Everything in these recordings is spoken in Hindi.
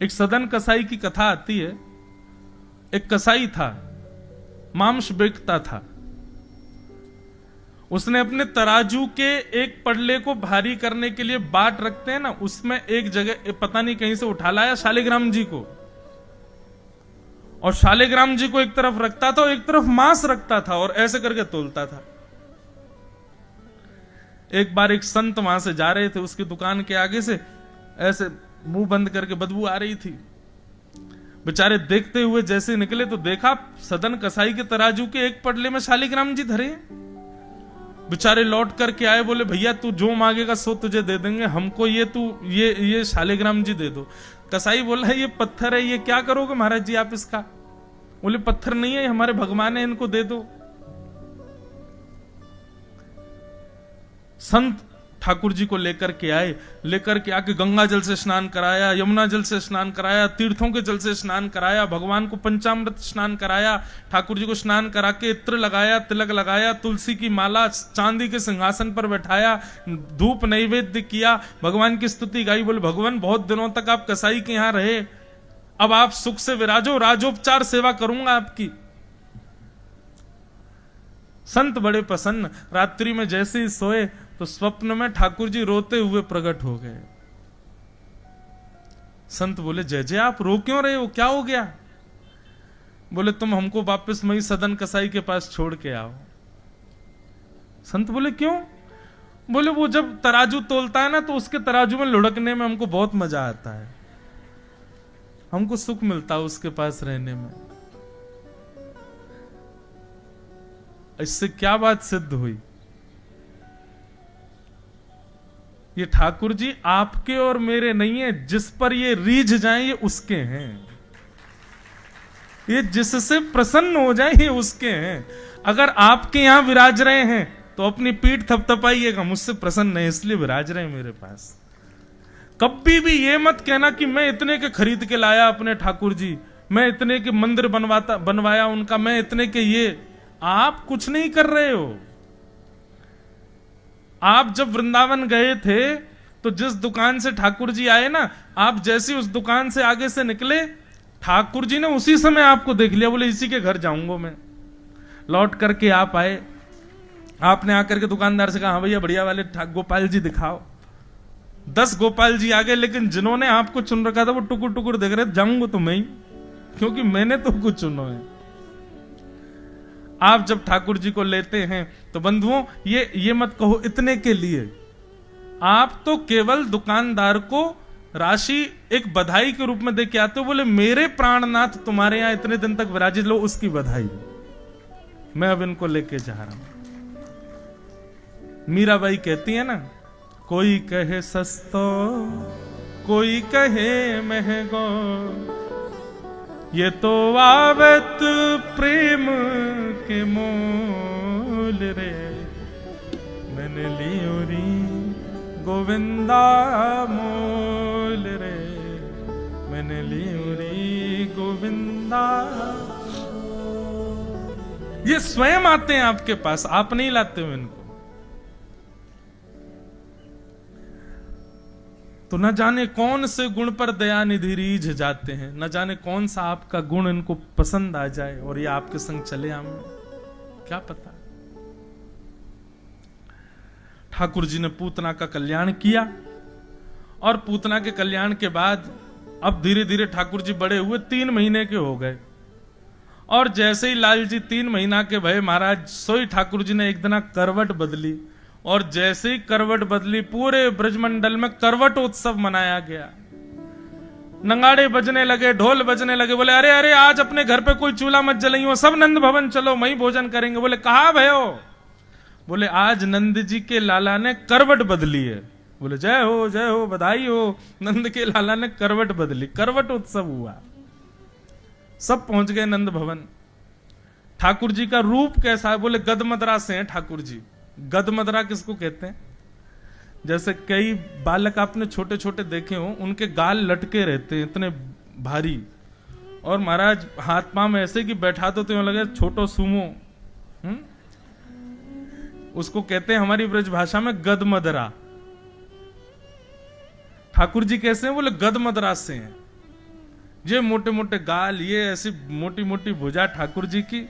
एक सदन कसाई की कथा आती है। एक कसाई था, मांस बेचता था। उसने अपने तराजू के एक पड़ले को भारी करने के लिए बाट रखते हैं ना, उसमें एक जगह पता नहीं कहीं से उठा लाया शालिग्राम जी को, और शालिग्राम जी को एक तरफ रखता था और एक तरफ मांस रखता था और ऐसे करके तोलता था। एक बार एक संत वहां से जा रहे थे, उसकी दुकान के आगे से ऐसे मुंह बंद करके बदबू आ रही थी। बेचारे देखते हुए जैसे निकले तो देखा सदन कसाई के तराजू के एक पड़ले में शालिग्राम जी धरे। बेचारे लौट करके आए, बोले भैया तू जो मांगेगा सो तुझे दे देंगे, हमको ये शालिग्राम जी दे दो। कसाई बोला ये पत्थर है, ये क्या करोगे महाराज जी आप इसका? बोले पत्थर नहीं है, हमारे भगवान है, इनको दे दो। संत ठाकुर जी को लेकर के आए, लेकर के आके गंगा जल से स्नान कराया, यमुना जल से स्नान कराया, तीर्थों के जल से स्नान कराया, भगवान को पंचामृत स्नान कराया, ठाकुर जी को स्नान करा के इत्र लगाया, तिलक लगाया, तुलसी की माला, चांदी के सिंहासन पर बैठाया, धूप नैवेद्य किया, भगवान की स्तुति गाई। बोले भगवान बहुत दिनों तक आप कसाई के यहां रहे, अब आप सुख से विराजो, राजोपचार सेवा करूंगा आपकी। संत बड़े प्रसन्न। रात्रि में जैसे ही सोए तो स्वप्न में ठाकुर जी रोते हुए प्रकट हो गए। संत बोले जय जय आप रो क्यों रहे हो, क्या हो गया? बोले तुम हमको वापस मई सदन कसाई के पास छोड़ के आओ। संत बोले क्यों? बोले वो जब तराजू तोलता है ना तो उसके तराजू में लुढ़कने में हमको बहुत मजा आता है, हमको सुख मिलता है उसके पास रहने में। इससे क्या बात सिद्ध हुई? ये ठाकुर जी आपके और मेरे नहीं है, जिस पर ये रीझ जाएं ये उसके हैं, ये जिससे प्रसन्न हो जाए ये उसके हैं। अगर आपके यहां विराज रहे हैं तो अपनी पीठ थपथपाइएगा, मुझसे प्रसन्न है इसलिए विराज रहे मेरे पास। कभी भी ये मत कहना कि मैं इतने के खरीद के लाया अपने ठाकुर जी, मैं इतने के मंदिर बनवाया उनका, मैं इतने के ये। आप कुछ नहीं कर रहे हो। आप जब वृंदावन गए थे तो जिस दुकान से ठाकुर जी आए ना, आप जैसे उस दुकान से आगे से निकले, ठाकुर जी ने उसी समय आपको देख लिया, बोले इसी के घर जाऊंगा मैं। लौट करके आप आए, आपने आकर के दुकानदार से कहा हाँ भैया बढ़िया वाले गोपाल जी दिखाओ। 10 गोपाल जी आ गए, लेकिन जिन्होंने आपको चुन रखा था वो टुकुर टुकुर देख रहे, जाऊंगा तो मैं ही, क्योंकि मैंने तो कुछ चुनो है। आप जब ठाकुर जी को लेते हैं तो बंधुओं ये मत कहो इतने के लिए, आप तो केवल दुकानदार को राशि एक बधाई के रूप में दे के आते हो। बोले मेरे प्राणनाथ तुम्हारे यहां इतने दिन तक विराजित, लो उसकी बधाई, मैं अब इनको लेके जा रहा हूं। मीराबाई कहती है ना, कोई कहे सस्तो कोई कहे महंगो, ये तो आवत प्रेम के मोल रे, मैंने लियो री गोविंदा मोल रे, मैंने लियो री गोविंदा। ये स्वयं आते हैं आपके पास, आप नहीं लाते हो इनको। तो न जाने कौन से गुण पर दयानिधि रीझ जाते हैं, न जाने कौन सा आपका गुण इनको पसंद आ जाए और ये आपके संग चले आए, क्या पता। ठाकुर जी ने पूतना का कल्याण किया, और पूतना के कल्याण के बाद अब धीरे धीरे ठाकुर जी बड़े हुए, 3 महीने के हो गए। और जैसे ही लाल जी 3 महीना के भय महाराज, सोई ठाकुर जी ने एक दिन करवट बदली, और जैसे ही करवट बदली पूरे ब्रजमंडल में करवट उत्सव मनाया गया। नगाड़े बजने लगे, ढोल बजने लगे। बोले अरे अरे आज अपने घर पे कोई चूल्हा मत जलाइयो, सब नंद भवन चलो, वहीं भोजन करेंगे। बोले कहा भयो? बोले आज नंद जी के लाला ने करवट बदली है। बोले जय हो बधाई हो, नंद के लाला ने करवट बदली। करवट उत्सव हुआ, सब पहुंच गए नंद भवन। ठाकुर जी का रूप कैसा है? बोले गदमदरा से हैं ठाकुर जी। गदमदरा किसको कहते हैं? जैसे कई बालक आपने छोटे छोटे देखे हो, उनके गाल लटके रहते हैं इतने भारी, और महाराज हाथ पांव में ऐसे कि बैठा तो यूं लगे छोटो सुमो। उसको कहते हैं हमारी ब्रज भाषा में गदमदरा। ठाकुर जी कैसे हैं? बोले गदमदरा से हैं। ये मोटे मोटे गाल, ये ऐसी मोटी मोटी भुजा ठाकुर जी की।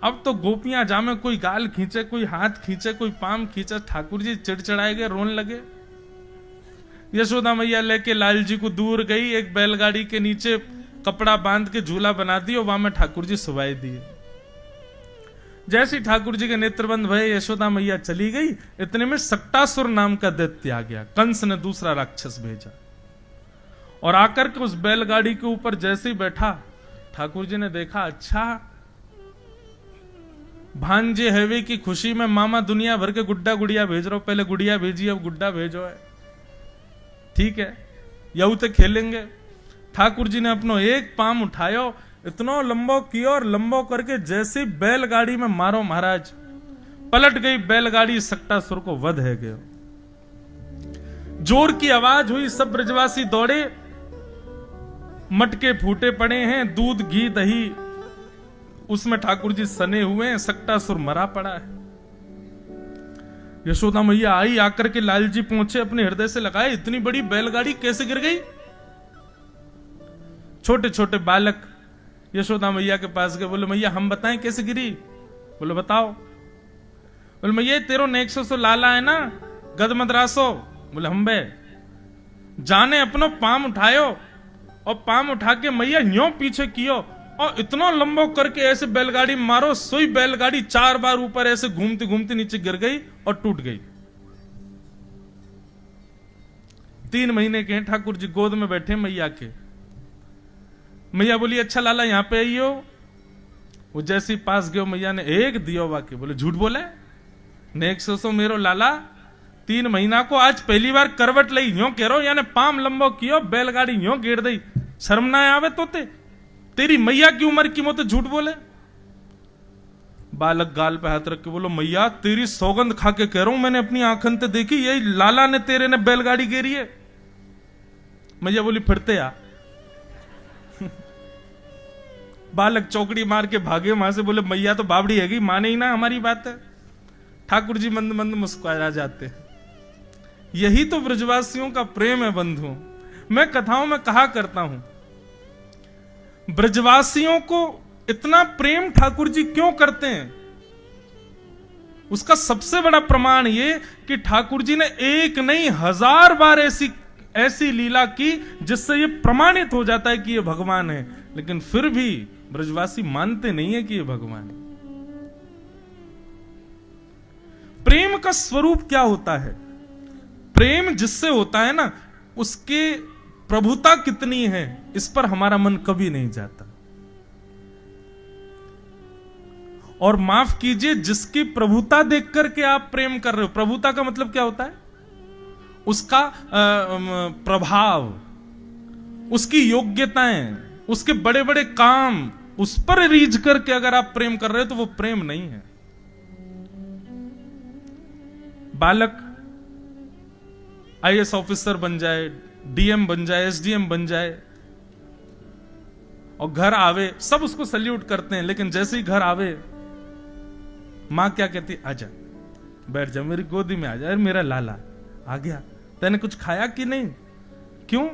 अब तो गोपियां जामे, कोई गाल खींचे, कोई हाथ खींचे, कोई पाम खींचे, ठाकुर जी चिड़चिड़ाए गए, रोने लगे। यशोदा मैया लेके लाल जी को दूर गई, एक बैलगाड़ी के नीचे कपड़ा बांध के झूला बना दिया, वहां में ठाकुर जी सुवाई दिए। जैसे ठाकुर जी के नेत्रबंद भये, यशोदा मैया चली गई, इतने में सक्टासुर नाम का दैत्य आ गया। कंस ने दूसरा राक्षस भेजा और आकर के उस बैलगाड़ी के ऊपर जैसे ही बैठा, ठाकुर जी ने देखा, अच्छा भांजे हैवे की खुशी में मामा दुनिया भर के गुड्डा गुड़िया भेज रहा हूं। पहले गुड़िया भेजी, अब गुड्डा भेजो है, ठीक है, यू तो खेलेंगे। ठाकुर जी ने अपनो एक पाम उठायो, इतना लंबो कियो और लंबो करके जैसे बैलगाड़ी में मारो महाराज, पलट गई बैलगाड़ी, सक्टासुर को वध है गयो। जोर की आवाज हुई, सब ब्रजवासी दौड़े, मटके फूटे पड़े हैं, दूध घी दही उसमें ठाकुर जी सने हुए हैं, सक्टासुर मरा पड़ा है। यशोदा मैया आई, आकर के लाल जी पहुंचे, अपने हृदय से लगाए, इतनी बड़ी बैलगाड़ी कैसे गिर गई। छोटे छोटे बालक यशोदा मैया के पास गए, बोले मैया हम बताएं कैसे गिरी। बोले बताओ। बोले मैया तेरो नेक्सो सो लाला है ना, गद मद्रासो। बोले हम बे जाने अपनो पाम उठायो और पाम उठा के मैया यूं पीछे कियो और इतना लंबो करके ऐसे बैलगाड़ी मारो, सोई बैलगाड़ी 4 बार ऊपर ऐसे घूमती घूमती नीचे गिर गई और टूट गई। 3 महीने के ठाकुर जी गोद में बैठे मैया के। मैया बोली अच्छा लाला यहां पे आइयो। वो जैसे ही पास गयो, मैया ने एक दियो बाकी। बोले झूठ बोले, नेक्स्ट सो मेरो लाला 3 महीना को आज पहली बार करवट लई, यूं कह रहा यानी पाम लंबो कियो, बैलगाड़ी यूं गिर दी, शर्म ना आवे तो तेरी मैया की उम्र की मोते झूठ बोले। बालक गाल पे हाथ रख के बोलो मैया तेरी सौगंध खा के कह रहा हूं, मैंने अपनी आंखन ते देखी, यही लाला ने तेरे ने बैलगाड़ी गिरी है। मैया बोली फिरते आ। बालक चौकड़ी मार के भागे वहां से, बोले मैया तो बाबड़ी हैगी, माने ही ना हमारी बात है। ठाकुर जी मंद मंद मुस्कुरा जाते। यही तो ब्रजवासियों का प्रेम है बंधु। मैं कथाओं में कहा करता हूं, ब्रजवासियों को इतना प्रेम ठाकुर जी क्यों करते हैं, उसका सबसे बड़ा प्रमाण ये कि ठाकुर जी ने एक नहीं 1000 बार ऐसी लीला की जिससे ये प्रमाणित हो जाता है कि ये भगवान है, लेकिन फिर भी ब्रजवासी मानते नहीं है कि ये भगवान है। प्रेम का स्वरूप क्या होता है? प्रेम जिससे होता है ना, उसके प्रभुता कितनी है इस पर हमारा मन कभी नहीं जाता। और माफ कीजिए, जिसकी प्रभुता देख करके आप प्रेम कर रहे हो, प्रभुता का मतलब क्या होता है? उसका प्रभाव, उसकी योग्यताएं, उसके बड़े बड़े काम, उस पर रीझ करके अगर आप प्रेम कर रहे हो तो वो प्रेम नहीं है। बालक आईएएस ऑफिसर बन जाए, डीएम बन जाए, एसडीएम बन जाए और घर आवे, सब उसको सल्यूट करते हैं, लेकिन जैसे ही घर आवे मां क्या कहती, आजा बैठ जा मेरी गोदी में, आजा मेरा लाला आ गया, तैने कुछ खाया कि नहीं? क्यों?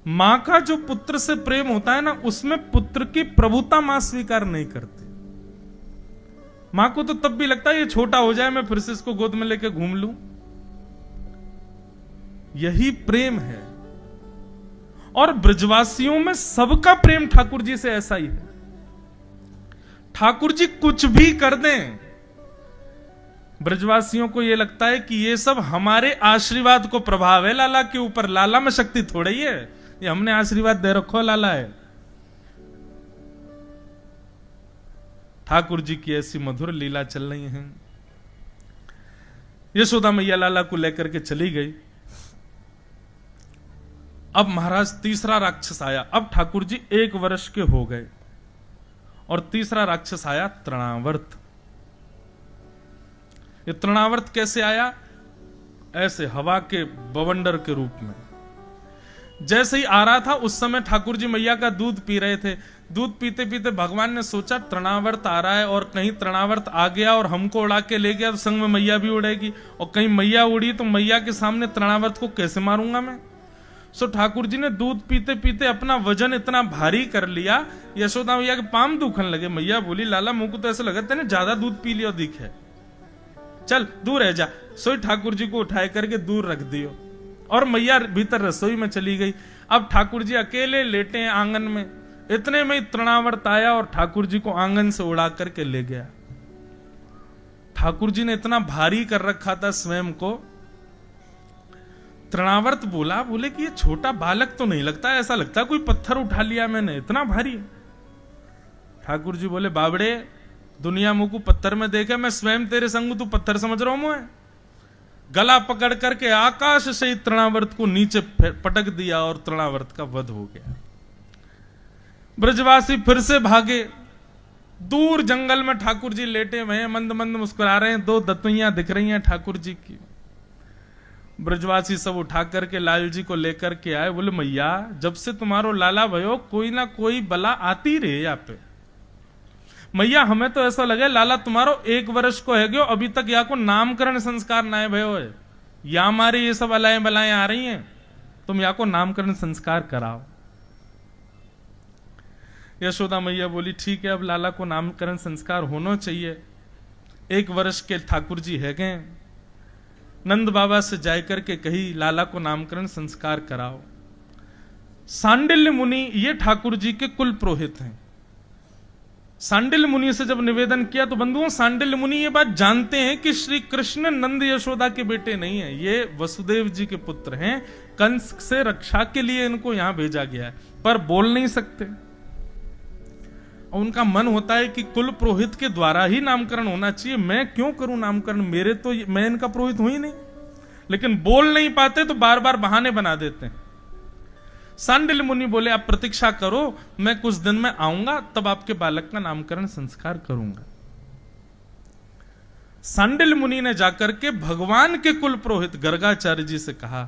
मां का जो पुत्र से प्रेम होता है ना, उसमें पुत्र की प्रभुता मां स्वीकार नहीं करती। मां को तो तब भी लगता है ये छोटा हो जाए, मैं फिर से इसको गोद में लेके घूम लूं। यही प्रेम है। और ब्रजवासियों में सबका प्रेम ठाकुर जी से ऐसा ही है। ठाकुर जी कुछ भी कर दें, ब्रजवासियों को यह लगता है कि ये सब हमारे आशीर्वाद को प्रभाव है लाला के ऊपर। लाला में शक्ति थोड़ी ही है, ये हमने आशीर्वाद दे रखो, लाला है। ठाकुर जी की ऐसी मधुर लीला चल रही है। यशोदा मैया लाला को लेकर के चली गई। अब महाराज तीसरा राक्षस आया। अब ठाकुर जी 1 वर्ष के हो गए और तीसरा राक्षस आया तृणावर्त। ये तृणावर्त कैसे आया? ऐसे हवा के बवंडर के रूप में। जैसे ही आ रहा था उस समय ठाकुर जी मैया का दूध पी रहे थे। दूध पीते पीते भगवान ने सोचा तृणावर्त आ रहा है और कहीं तृणावर्त आ गया और हमको उड़ा के ले गया तो संग में मैया भी उड़ेगी, और कहीं मैया उड़ी तो मैया के सामने तृणावर्त को कैसे मारूंगा मैं। सो ठाकुर जी ने दूध पीते पीते अपना वजन इतना भारी कर लिया, यशोदा मैया के पाम दुखन लगे। मैया बोली लाला मुंह को तो ऐसा लगा तेने ज्यादा दूध पी लिया दिखे, चल दूर रह जा। सो ठाकुर जी को उठाए करके दूर रख दियो और मैया भीतर रसोई में चली गई। अब ठाकुर जी अकेले लेटे हैं आंगन में, इतने में तृणावर्त आया और ठाकुर जी को आंगन से उड़ा करके ले गया। ठाकुर जी ने इतना भारी कर रखा था स्वयं को। तृणावर्त बोले कि ये छोटा बालक तो नहीं लगता, ऐसा लगता कोई पत्थर उठा लिया मैंने, इतना भारी। ठाकुर जी बोले बाबड़े दुनिया मुंह को पत्थर में देखे, मैं स्वयं तेरे संग तू पत्थर समझ रहा हूं मैं। गला पकड़ करके आकाश से तृणावर्त को नीचे पटक दिया और तृणावर्त का वध हो गया। ब्रजवासी फिर से भागे, दूर जंगल में ठाकुर जी लेटे हुए हैं, मंद मंद मुस्कुरा रहे हैं, दो दतुइयां दिख रही हैं ठाकुर जी की। ब्रजवासी सब उठा करके लाल जी को लेकर के आए। बोले मैया जब से तुम्हारो लाला भयो कोई ना कोई बला आती रहे यहाँ पे। मैया हमें तो ऐसा लगे लाला तुम्हारो 1 वर्ष को है गयो, अभी तक यहाँ को नामकरण संस्कार ना है भयो है, या हमारी ये सब अलाएं बलाएं आ रही हैं, तुम यहाँ को नामकरण संस्कार कराओ। यशोदा मैया बोली ठीक है, अब लाला को नामकरण संस्कार होना चाहिए। 1 वर्ष के ठाकुर जी है गए, नंद बाबा से जाकर के कही लाला को नामकरण संस्कार कराओ। सांडिल्य मुनि ये ठाकुर जी के कुल पुरोहित हैं। सांडिल्य मुनि से जब निवेदन किया तो बंधुओं सांडिल्य मुनि ये बात जानते हैं कि श्री कृष्ण नंद यशोदा के बेटे नहीं है, ये वसुदेव जी के पुत्र हैं। कंस से रक्षा के लिए इनको यहां भेजा गया है, पर बोल नहीं सकते। उनका मन होता है कि कुल पुरोहित के द्वारा ही नामकरण होना चाहिए, मैं क्यों करूं नामकरण, मेरे तो मैं इनका पुरोहित हूं ही नहीं। लेकिन बोल नहीं पाते तो बार बार बहाने बना देते हैं। सांडिल्य मुनि बोले आप प्रतीक्षा करो, मैं कुछ दिन में आऊंगा, तब आपके बालक का नामकरण संस्कार करूंगा। सांडिल्य मुनि ने जाकर के भगवान के कुल पुरोहित गर्गाचार्य जी से कहा,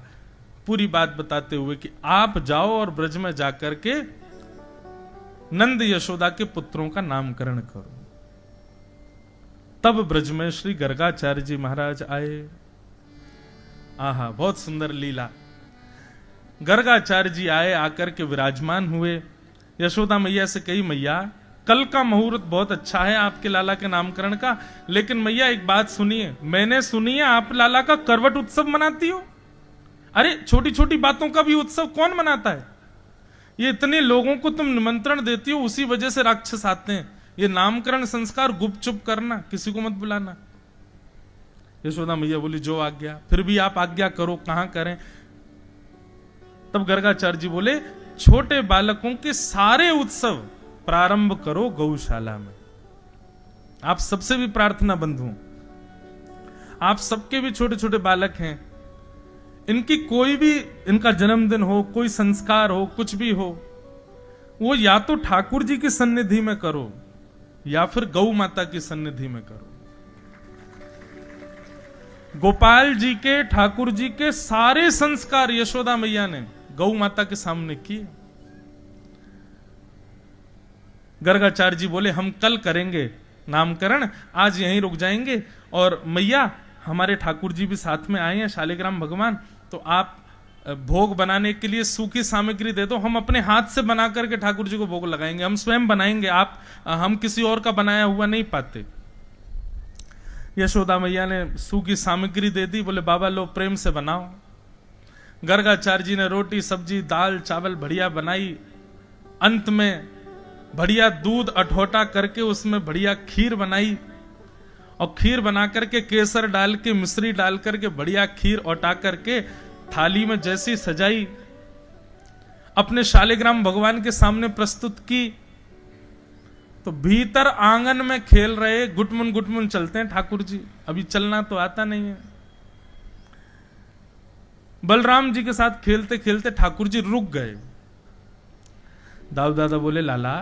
पूरी बात बताते हुए कि आप जाओ और ब्रज में जाकर के नंद यशोदा के पुत्रों का नामकरण करो। तब ब्रज में श्री गर्गाचार्य जी महाराज आए। आहा बहुत सुंदर लीला। गर्गाचार्य जी आए, आकर के विराजमान हुए। यशोदा मैया से कही मैया कल का मुहूर्त बहुत अच्छा है आपके लाला के नामकरण का, लेकिन मैया एक बात सुनिए, मैंने सुनी है आप लाला का करवट उत्सव मनाती हो। अरे छोटी छोटी बातों का भी उत्सव कौन मनाता है, ये इतने लोगों को तुम निमंत्रण देती हो, उसी वजह से राक्षस आते हैं। ये नामकरण संस्कार गुपचुप करना, किसी को मत बुलाना। यशोदा मैया बोली जो आज्ञा, फिर भी आप आज्ञा करो, कहां करें। तब गर्गाचार्य जी बोले छोटे बालकों के सारे उत्सव प्रारंभ करो गौशाला में। आप सबसे भी प्रार्थना बंधु, आप सबके भी छोटे छोटे बालक हैं, इनकी कोई भी इनका जन्मदिन हो, कोई संस्कार हो, कुछ भी हो, वो या तो ठाकुर जी की सन्निधि में करो या फिर गौ माता की सन्निधि में करो। गोपाल जी के ठाकुर जी के सारे संस्कार यशोदा मैया ने गौ माता के सामने किए। गर्गाचार्य जी बोले हम कल करेंगे नामकरण, आज यहीं रुक जाएंगे। और मैया हमारे ठाकुर जी भी साथ में आए हैं, शालिग्राम भगवान, तो आप भोग बनाने के लिए सूखी सामग्री दे दो, हम अपने हाथ से बना करके ठाकुर जी को भोग लगाएंगे, हम स्वयं बनाएंगे, हम किसी और का बनाया हुआ नहीं पाते। यशोदा मैया ने सूखी सामग्री दे दी, बोले बाबा लो प्रेम से बनाओ। गर्गाचार्य जी ने रोटी सब्जी दाल चावल बढ़िया बनाई, अंत में बढ़िया दूध अठोटा करके उसमें बढ़िया खीर बनाई, और खीर बना करके केसर डाल के मिश्री डाल करके बढ़िया खीर औटा करके थाली में जैसी सजाई, अपने शालिग्राम भगवान के सामने प्रस्तुत की। तो भीतर आंगन में खेल रहे, गुटमुन चलते हैं ठाकुर जी, अभी चलना तो आता नहीं है। बलराम जी के साथ खेलते खेलते ठाकुर जी रुक गए। दाऊ दादा बोले लाला,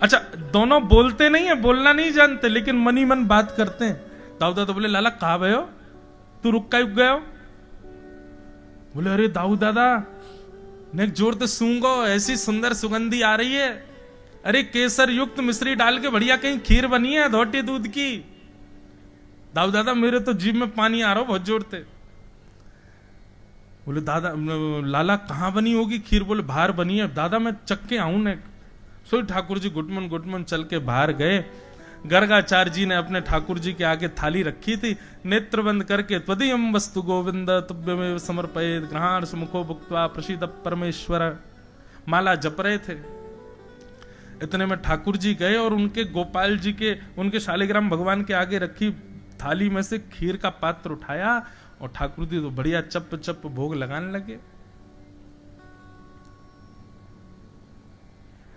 अच्छा दोनों बोलते नहीं है, बोलना नहीं जानते, लेकिन मनी मन बात करते हैं। दाऊ दादा बोले लाला कहा भयो, तू रुक का गयो। बोले अरे दाऊ दादा नेक जोर से सूंगो, ऐसी सुंदर सुगंधी आ रही है, अरे केसर युक्त मिश्री डाल के बढ़िया कहीं खीर बनी है धोटी दूध की। दाऊ दादा मेरे तो जीभ में पानी आ रहा हो बहुत जोर से। बोले दादा लाला कहाँ बनी होगी खीर? बोले बाहर बनी है। दादा मैं चख के आऊं ने। सो ठाकुर जी गुटमन चल के बाहर गए। गर्गाचार्य जी ने अपने ठाकुर जी के आगे थाली रखी थी, नेत्र बंद करके त्वदीयम वस्तु गोविंद तुभ्यमेव समर्पयेत् ग्रहाण सुमुखो भुक्त्वा प्रसीद परमेश्वर माला जप रहे थे। इतने में ठाकुर जी गए और उनके गोपाल जी के, उनके शालिग्राम भगवान के आगे रखी थाली में से खीर का पात्र उठाया और ठाकुर जी तो बढ़िया चप चप भोग लगाने लगे।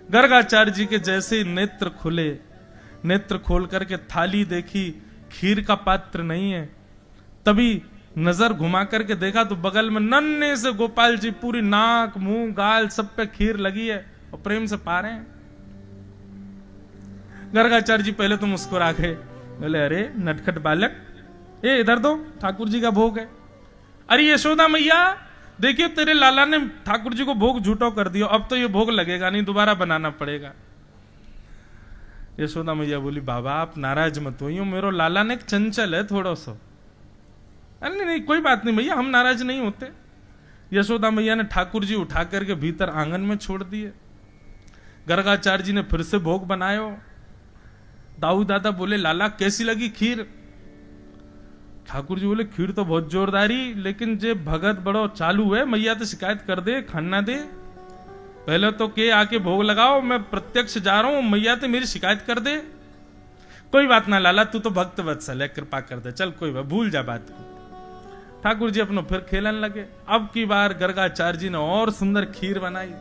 गर्गाचार्य जी के जैसे ही नेत्र खुले, नेत्र खोल करके थाली देखी, खीर का पात्र नहीं है। तभी नजर घुमा करके देखा तो बगल में नन्हे से गोपाल जी पूरी नाक मुंह गाल सब पे खीर लगी है और प्रेम से पा रहे हैं। गर्गाचार्य जी पहले तो मुस्कुरा गए, बोले अरे नटखट बालक, ये इधर दो, ठाकुर जी का भोग है। अरे यशोदा मैया देखिए तेरे लाला ने ठाकुर जी को भोग झूठो कर दिया, अब तो ये भोग लगेगा नहीं, दोबारा बनाना पड़ेगा। यशोदा मैया बोली बाबा आप नाराज मत होइए, मेरो लाला ने एक चंचल है थोड़ा सा। अरे नहीं कोई बात नहीं भैया, हम नाराज नहीं होते। यशोदा मैया ने ठाकुर जी उठा करके भीतर आंगन में छोड़ दिए। गर्गाचार्य जी ने फिर से भोग बनायो। दाऊ दादा बोले लाला कैसी लगी खीर? ठाकुर जी बोले खीर तो बहुत जोरदारी, लेकिन जे भगत बड़ो चालू है, मैया तो शिकायत कर दे, खाना दे। पहले तो के आके भोग लगाओ, मैं प्रत्यक्ष जा रहा हूं, मैया तो मेरी शिकायत कर दे। कोई बात ना लाला, तू तो भक्त वत्सल है, कृपा कर दे, चल कोई बात, भूल जा बात को। ठाकुर जी अपना फिर खेलन लगे। अब की बार गर्गाचार्य जी ने और सुंदर खीर बनाई।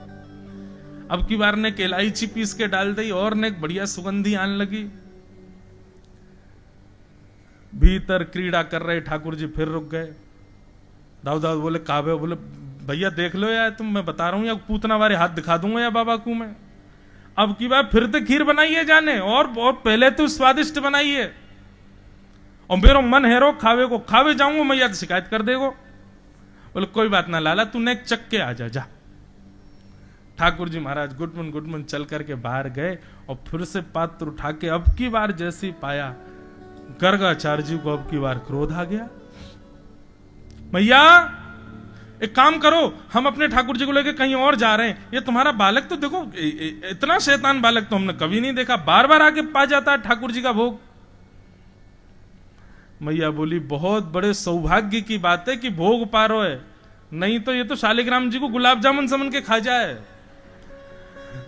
अब की बार ने इलायची पीस के डाल दी और ने बढ़िया सुगंधी आने लगी। भीतर क्रीड़ा कर रहे ठाकुर जी फिर रुक गए। दाऊद बोले काबे, बोले भैया देख लो यार, तुम मैं बता रहा हूं या पूतना वाले हाथ दिखा दूंगा या बाबा को मैं। अब की बार फिर तो खीर बनाइए जाने, और बहुत पहले तो स्वादिष्ट बनाइए, और मेरा मन हैरो खावे को खावे जाऊंगा, मैया तो शिकायत कर देगो। बोले कोई बात ना लाला, तू नेक चक के आ जा। ठाकुर जी महाराज गुटमन चल करके बाहर गए और फिर से पात्र उठा के अब की बार जैसे ही पाया, गर्गाचार्य जी को अब की बार क्रोध आ गया। मैया एक काम करो, हम अपने ठाकुर जी को लेके कहीं और जा रहे हैं, ये तुम्हारा बालक तो देखो, इतना शैतान बालक तो हमने कभी नहीं देखा, बार बार आके पा जाता है ठाकुर जी का भोग। मैया बोली बहुत बड़े सौभाग्य की बात है कि भोग पारो है, नहीं तो ये तो शालिग्राम जी को गुलाब जामुन समझ के खा जाए।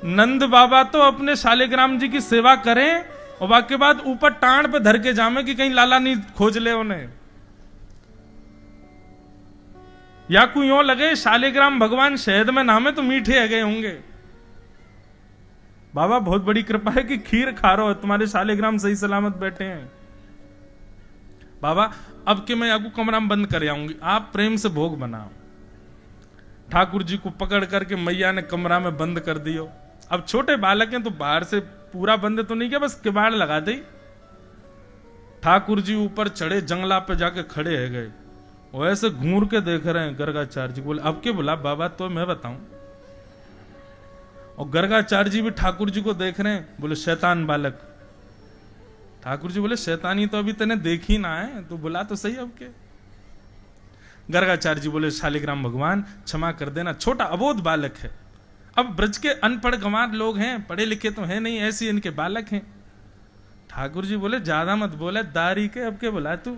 नंद बाबा तो अपने शालिग्राम जी की सेवा करें और बाकी बाद ऊपर टांड पे धर के जामे कि कहीं लाला नहीं खोज ले उन्हें, या कोई यूं लगे शालिग्राम भगवान शहद में नामे तो मीठे है गए होंगे। बाबा बहुत बड़ी कृपा है कि खीर खा रहे हो, तुम्हारे शालिग्राम सही सलामत बैठे हैं। बाबा अब के मैं आपको कमरा में बंद कर आऊंगी, आप प्रेम से भोग बनाओ। ठाकुर जी को पकड़ करके मैया ने कमरा में बंद कर दियो। अब छोटे बालक हैं तो बाहर से पूरा बंद तो नहीं किया, बस किवाड़ लगा दी। ठाकुर जी ऊपर चढ़े, जंगला पे जाके खड़े है गए, वैसे घूर के देख रहे हैं गर्गाचार्य जी। बोले अब के बोला बाबा तो मैं बताऊं। और गर्गाचार्य जी भी ठाकुर जी को देख रहे हैं, बोले शैतान बालक। ठाकुर जी बोले शैतानी तो अभी तेने देखी ना है, तो बुला तो सही अब के। गर्गाचार्य जी बोले शालिग्राम भगवान क्षमा कर देना, छोटा अबोध बालक है, अब ब्रज के अनपढ़ गंवार लोग हैं, पढ़े लिखे तो है नहीं, ऐसे इनके बालक हैं। ठाकुर जी बोले ज्यादा मत बोले, दारी के अब के बोला तू।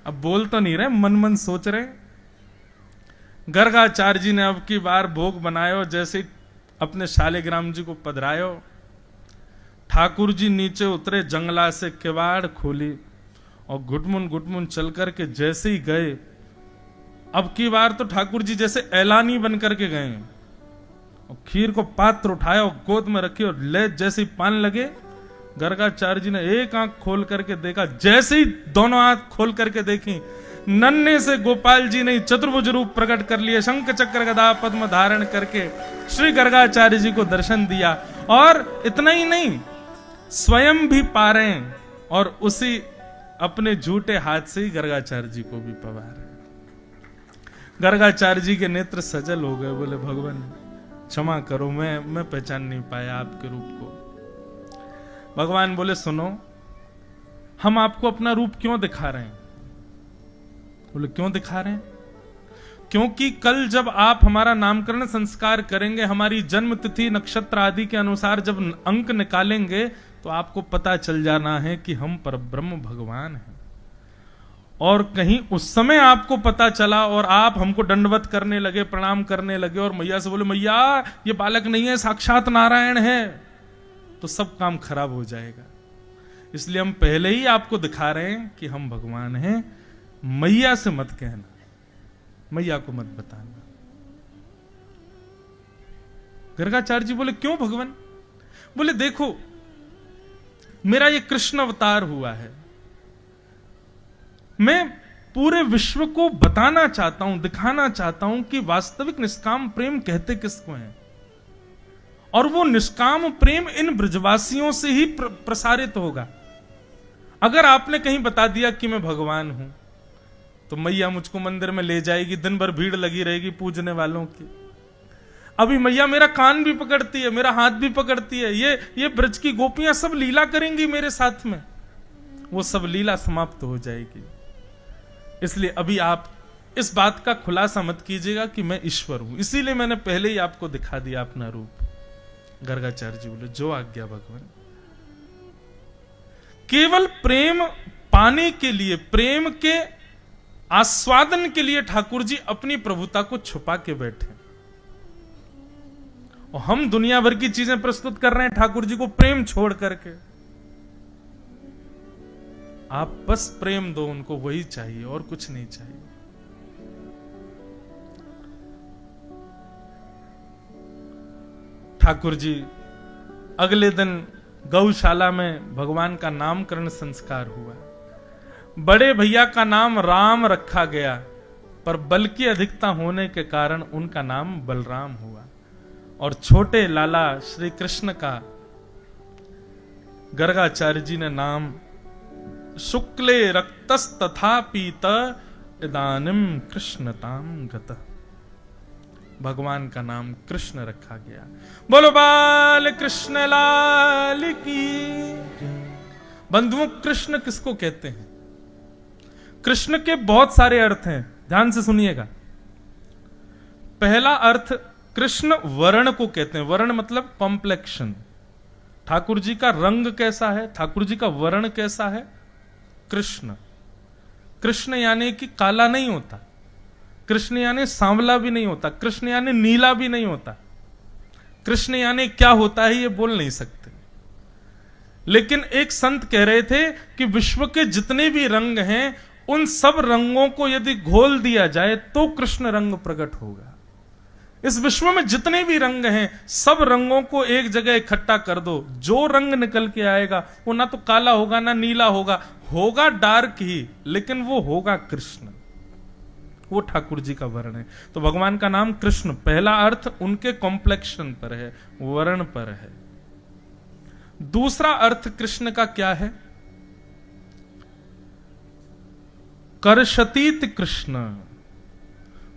अब बोल तो नहीं रहे, मन मन सोच रहे। गर्गाचार्य जी ने अब की बार भोग बनायो, जैसे अपने शालिग्राम जी को पधरायो। ठाकुर जी नीचे उतरे, जंगला से किवाड़ खोली और घुटमुन चल करके जैसे ही गए, अब की बार तो ठाकुर जी जैसे ऐलानी बन करके गए और खीर को पात्र उठाया और गोद में रखी और ले जैसे ही पान लगे, गर्गाचार्य जी ने एक आंख खोल करके देखा, जैसे ही दोनों आंख खोल करके देखी, नन्हे से गोपाल जी ने चतुर्भुज रूप प्रकट कर लिए, शंख चक्र गदा पद्म धारण करके श्री गर्गाचार्य जी को दर्शन दिया। और इतना ही नहीं, स्वयं भी पा रहे हैं और उसी अपने झूठे हाथ से ही गर्गाचार्य जी को भी पवा रहे हैं। गर्गाचार्य जी के नेत्र सजल हो गए, बोले भगवान क्षमा करो, मैं पहचान नहीं पाया आपके रूप को। भगवान बोले सुनो, हम आपको अपना रूप क्यों दिखा रहे हैं? बोले क्यों दिखा रहे हैं? क्योंकि कल जब आप हमारा नामकरण संस्कार करेंगे, हमारी जन्म तिथि नक्षत्र आदि के अनुसार जब अंक निकालेंगे, तो आपको पता चल जाना है कि हम परब्रह्म भगवान हैं। और कहीं उस समय आपको पता चला और आप हमको दंडवत करने लगे, प्रणाम करने लगे और मैया से बोले मैया ये बालक नहीं है, साक्षात नारायण है, तो सब काम खराब हो जाएगा। इसलिए हम पहले ही आपको दिखा रहे हैं कि हम भगवान हैं। मैया से मत कहना, मैया को मत बताना। गर्गाचार्य जी बोले क्यों भगवान? बोले देखो, मेरा ये कृष्ण अवतार हुआ है, मैं पूरे विश्व को बताना चाहता हूं, दिखाना चाहता हूं कि वास्तविक निष्काम प्रेम कहते किसको हैं। और वो निष्काम प्रेम इन ब्रजवासियों से ही प्रसारित होगा। अगर आपने कहीं बता दिया कि मैं भगवान हूं, तो मैया मुझको मंदिर में ले जाएगी, दिन भर भीड़ लगी रहेगी पूजने वालों की। अभी मैया मेरा कान भी पकड़ती है, मेरा हाथ भी पकड़ती है, ये ब्रज की गोपियां सब लीला करेंगी मेरे साथ में, वो सब लीला समाप्त हो जाएगी। इसलिए अभी आप इस बात का खुलासा मत कीजिएगा कि मैं ईश्वर हूं, इसीलिए मैंने पहले ही आपको दिखा दिया अपना रूप। गर्गाचार्य जी बोले जो आज्ञा भगवान। केवल प्रेम पाने के लिए, प्रेम के आस्वादन के लिए ठाकुर जी अपनी प्रभुता को छुपा के बैठे, और हम दुनिया भर की चीजें प्रस्तुत कर रहे हैं ठाकुर जी को प्रेम छोड़ करके। आप बस प्रेम दो उनको, वही चाहिए और कुछ नहीं चाहिए। ठाकुर जी अगले दिन गौशाला में भगवान का नामकरण संस्कार हुआ। बड़े भैया का नाम राम रखा गया, पर बल की अधिकता होने के कारण उनका नाम बलराम हुआ। और छोटे लाला श्री कृष्ण का गर्गाचार्य जी ने नाम शुक्ले रक्तस तथा पीत इदानिम कृष्णताम गत, भगवान का नाम कृष्ण रखा गया। बोलो बाल कृष्ण लाल की। बंधुओं, कृष्ण किसको कहते हैं? कृष्ण के बहुत सारे अर्थ हैं, ध्यान से सुनिएगा। पहला अर्थ, कृष्ण वर्ण को कहते हैं। वर्ण मतलब कॉम्प्लेक्शन। ठाकुर जी का रंग कैसा है, ठाकुर जी का वर्ण कैसा है? कृष्ण। कृष्ण यानी कि काला नहीं होता, कृष्ण यानी सांवला भी नहीं होता, कृष्ण यानी नीला भी नहीं होता। कृष्ण यानी क्या होता है ये बोल नहीं सकते। लेकिन एक संत कह रहे थे कि विश्व के जितने भी रंग हैं, उन सब रंगों को यदि घोल दिया जाए तो कृष्ण रंग प्रकट होगा। इस विश्व में जितने भी रंग हैं, सब रंगों को एक जगह इकट्ठा कर दो, जो रंग निकल के आएगा वो ना तो काला होगा ना नीला होगा डार्क ही, लेकिन वो होगा कृष्ण। वो ठाकुर जी का वर्ण है। तो भगवान का नाम कृष्ण, पहला अर्थ उनके कॉम्प्लेक्शन पर है, वर्ण पर है। दूसरा अर्थ कृष्ण का क्या है? कर्षतीत कृष्ण,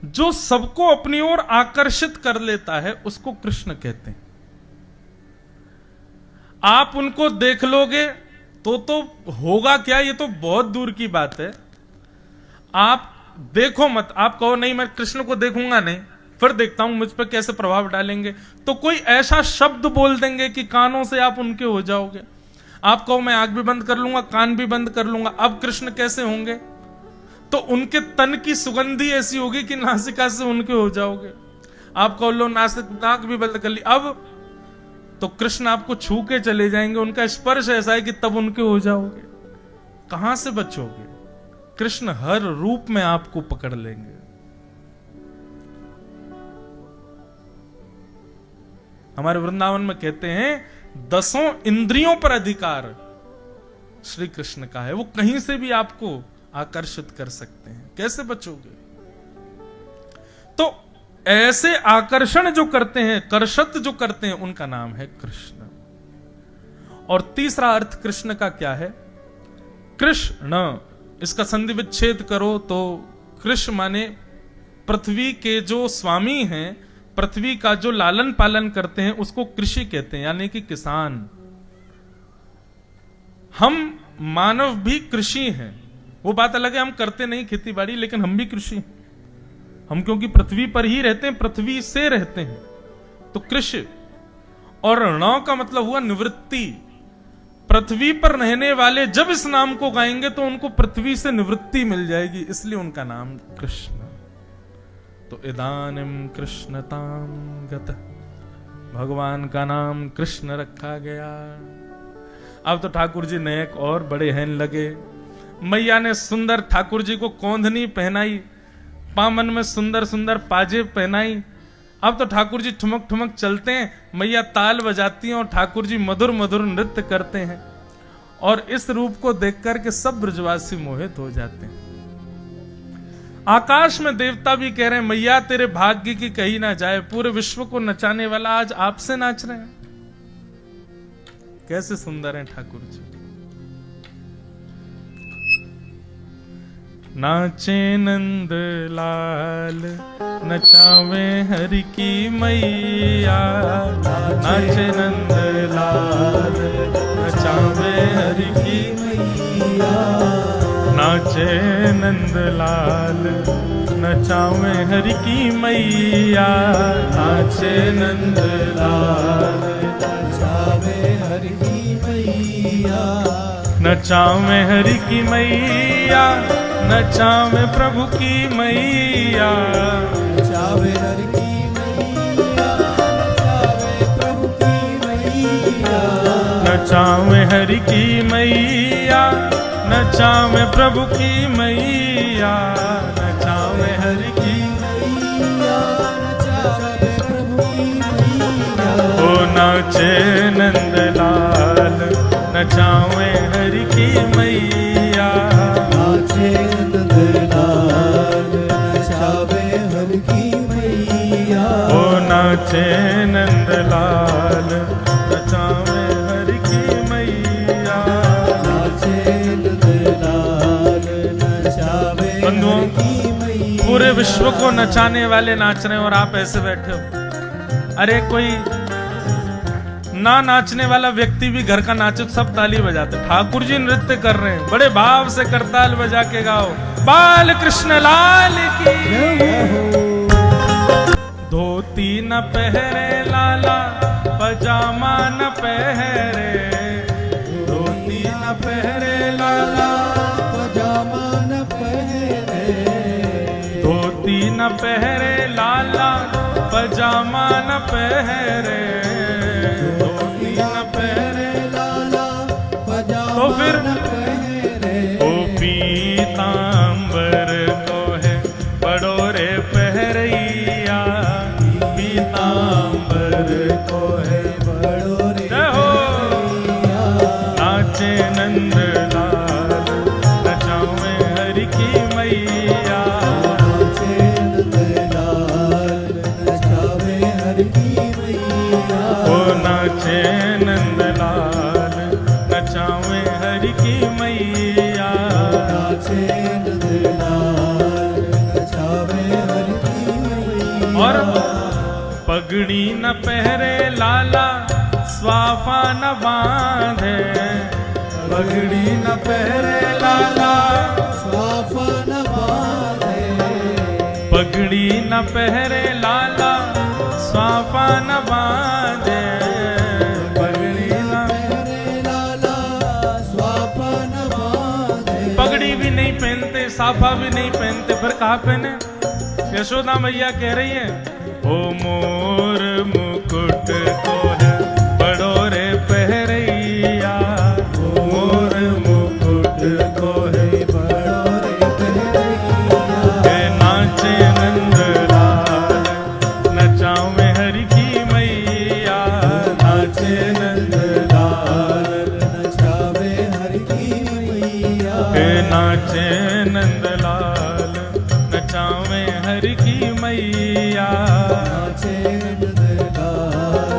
जो सबको अपनी ओर आकर्षित कर लेता है उसको कृष्ण कहते हैं। आप उनको देख लोगे तो होगा क्या, ये तो बहुत दूर की बात है। आप देखो मत, आप कहो नहीं मैं कृष्ण को देखूंगा नहीं, फिर देखता हूं मुझ पर कैसे प्रभाव डालेंगे, तो कोई ऐसा शब्द बोल देंगे कि कानों से आप उनके हो जाओगे। आप कहो मैं आंख भी बंद कर लूंगा, कान भी बंद कर लूंगा, अब कृष्ण कैसे होंगे? तो उनके तन की सुगंधी ऐसी होगी कि नासिका से उनके हो जाओगे। आप कहो लो नाक भी बंद कर ली, अब तो कृष्ण आपको छू के चले जाएंगे, उनका स्पर्श ऐसा है कि तब उनके हो जाओगे। कहां से बचोगे? कृष्ण हर रूप में आपको पकड़ लेंगे। हमारे वृंदावन में कहते हैं 10 इंद्रियों पर अधिकार श्री कृष्ण का है, वो कहीं से भी आपको आकर्षित कर सकते हैं। कैसे बचोगे? तो ऐसे आकर्षण जो करते हैं, कर्षत जो करते हैं, उनका नाम है कृष्ण। और तीसरा अर्थ कृष्ण का क्या है? कृष्ण, इसका संधि विच्छेद करो तो कृष्ण माने पृथ्वी के जो स्वामी हैं, पृथ्वी का जो लालन पालन करते हैं, उसको कृषि कहते हैं, यानी कि किसान। हम मानव भी कृषि हैं, वो बात अलग है, हम करते नहीं खेती बाड़ी, लेकिन हम भी कृषि हैं। हम क्योंकि पृथ्वी पर ही रहते हैं, पृथ्वी से रहते हैं। तो कृष और ण का मतलब हुआ निवृत्ति। पृथ्वी पर रहने वाले जब इस नाम को गाएंगे तो उनको पृथ्वी से निवृत्ति मिल जाएगी, इसलिए उनका नाम कृष्ण। तो इदानिम कृष्णताम गतः, भगवान का नाम कृष्ण रखा गया। अब तो ठाकुर जी ने एक और बड़े हैन लगे। मैया ने सुंदर ठाकुर जी को कोंधनी पहनाई, पामन में सुंदर सुंदर पाजेब पहनाई। अब तो ठाकुर जी ठुमक ठुमक चलते हैं, मैया ताल बजाती हैं और ठाकुर जी मधुर मधुर नृत्य करते हैं। और इस रूप को देखकर के सब ब्रजवासी मोहित हो जाते हैं। आकाश में देवता भी कह रहे हैं मैया तेरे भाग्य की कही ना जाए, पूरे विश्व को नचाने वाला आज आपसे नाच रहे हैं। कैसे सुंदर हैं ठाकुर जी। नाचे नंद लाल नचावे हरि की मैया, नाचे नंद लाल नचावे हरि की मैया, नाचे नंद लाल नचावे हरि की मैया, नाचे नंद लाल नचावे हरि की मैया, नचावे हरि की मैया, नचावे प्रभु की मैया, नचावे हरि की मैया, नचावे प्रभु की मैया, नचावे हरि की मैया, नचावे प्रभु की मैया, नचावे हरि की मैया, नचावे प्रभु की मैया। ओ नाचे नंदलाल नचावे हरि की मैया, नाचे नंदलाल नचावे हरि की मैया। ओ नाचे नंदलाल नचावे हरि की मैया, नाचे नंदलाल नचावे हरि की मैया। पूरे विश्व को नचाने वाले नाच रहे हैं और आप ऐसे बैठे हो। अरे कोई ना नाचने वाला व्यक्ति भी घर का नाचे तो सब ताली बजाते। ठाकुर जी नृत्य कर रहे हैं, बड़े भाव से करताल बजा के गाओ बाल कृष्ण लाल की। धोती न पहरे लाला पजामा न पहरे, धोती न पहरे लाला पजामा न पहरे, धोती न पहरे लाला पजामा न पहरे, धोती न पहरे लाला पजामा तो फिर ओ पीतांबर को है बड़ोरे पहरैया, पीतांबर को है बड़ोरे पहरैया। नाचे नंदलाल नचावे हरि की मैया, नाचे नंदलाल नचावे हरि की मैया। ओ नाचे नंदलाल नचावे हरि की मैया, नाचे नंदलाल नचावे हरि की मैया। और पगड़ी न पहरे लाला स्वाफा न बांधे, पगड़ी न पहरे लाला स्वाफा न बांधे, पगड़ी न पहरे लाला स्वाफा न बांधे, पगड़ी न पहरे लाला स्वाफा न बांधे। पगड़ी भी नहीं पहनते, साफा भी नहीं पहनते, फिर कहाँ पहने। यशोदा मैया कह रही है ओ मोर मुकुट को है बड़ोरे पहरैया, मोर मुकुट को है बड़ोरे पहरैया। नाचे नंदलाल नचावे हरि की मैया, नाचे नंदलाल नचावे हरि की मैया, नाचे नंदलाल नचावे हरि की मैया, नाचे नंदलाल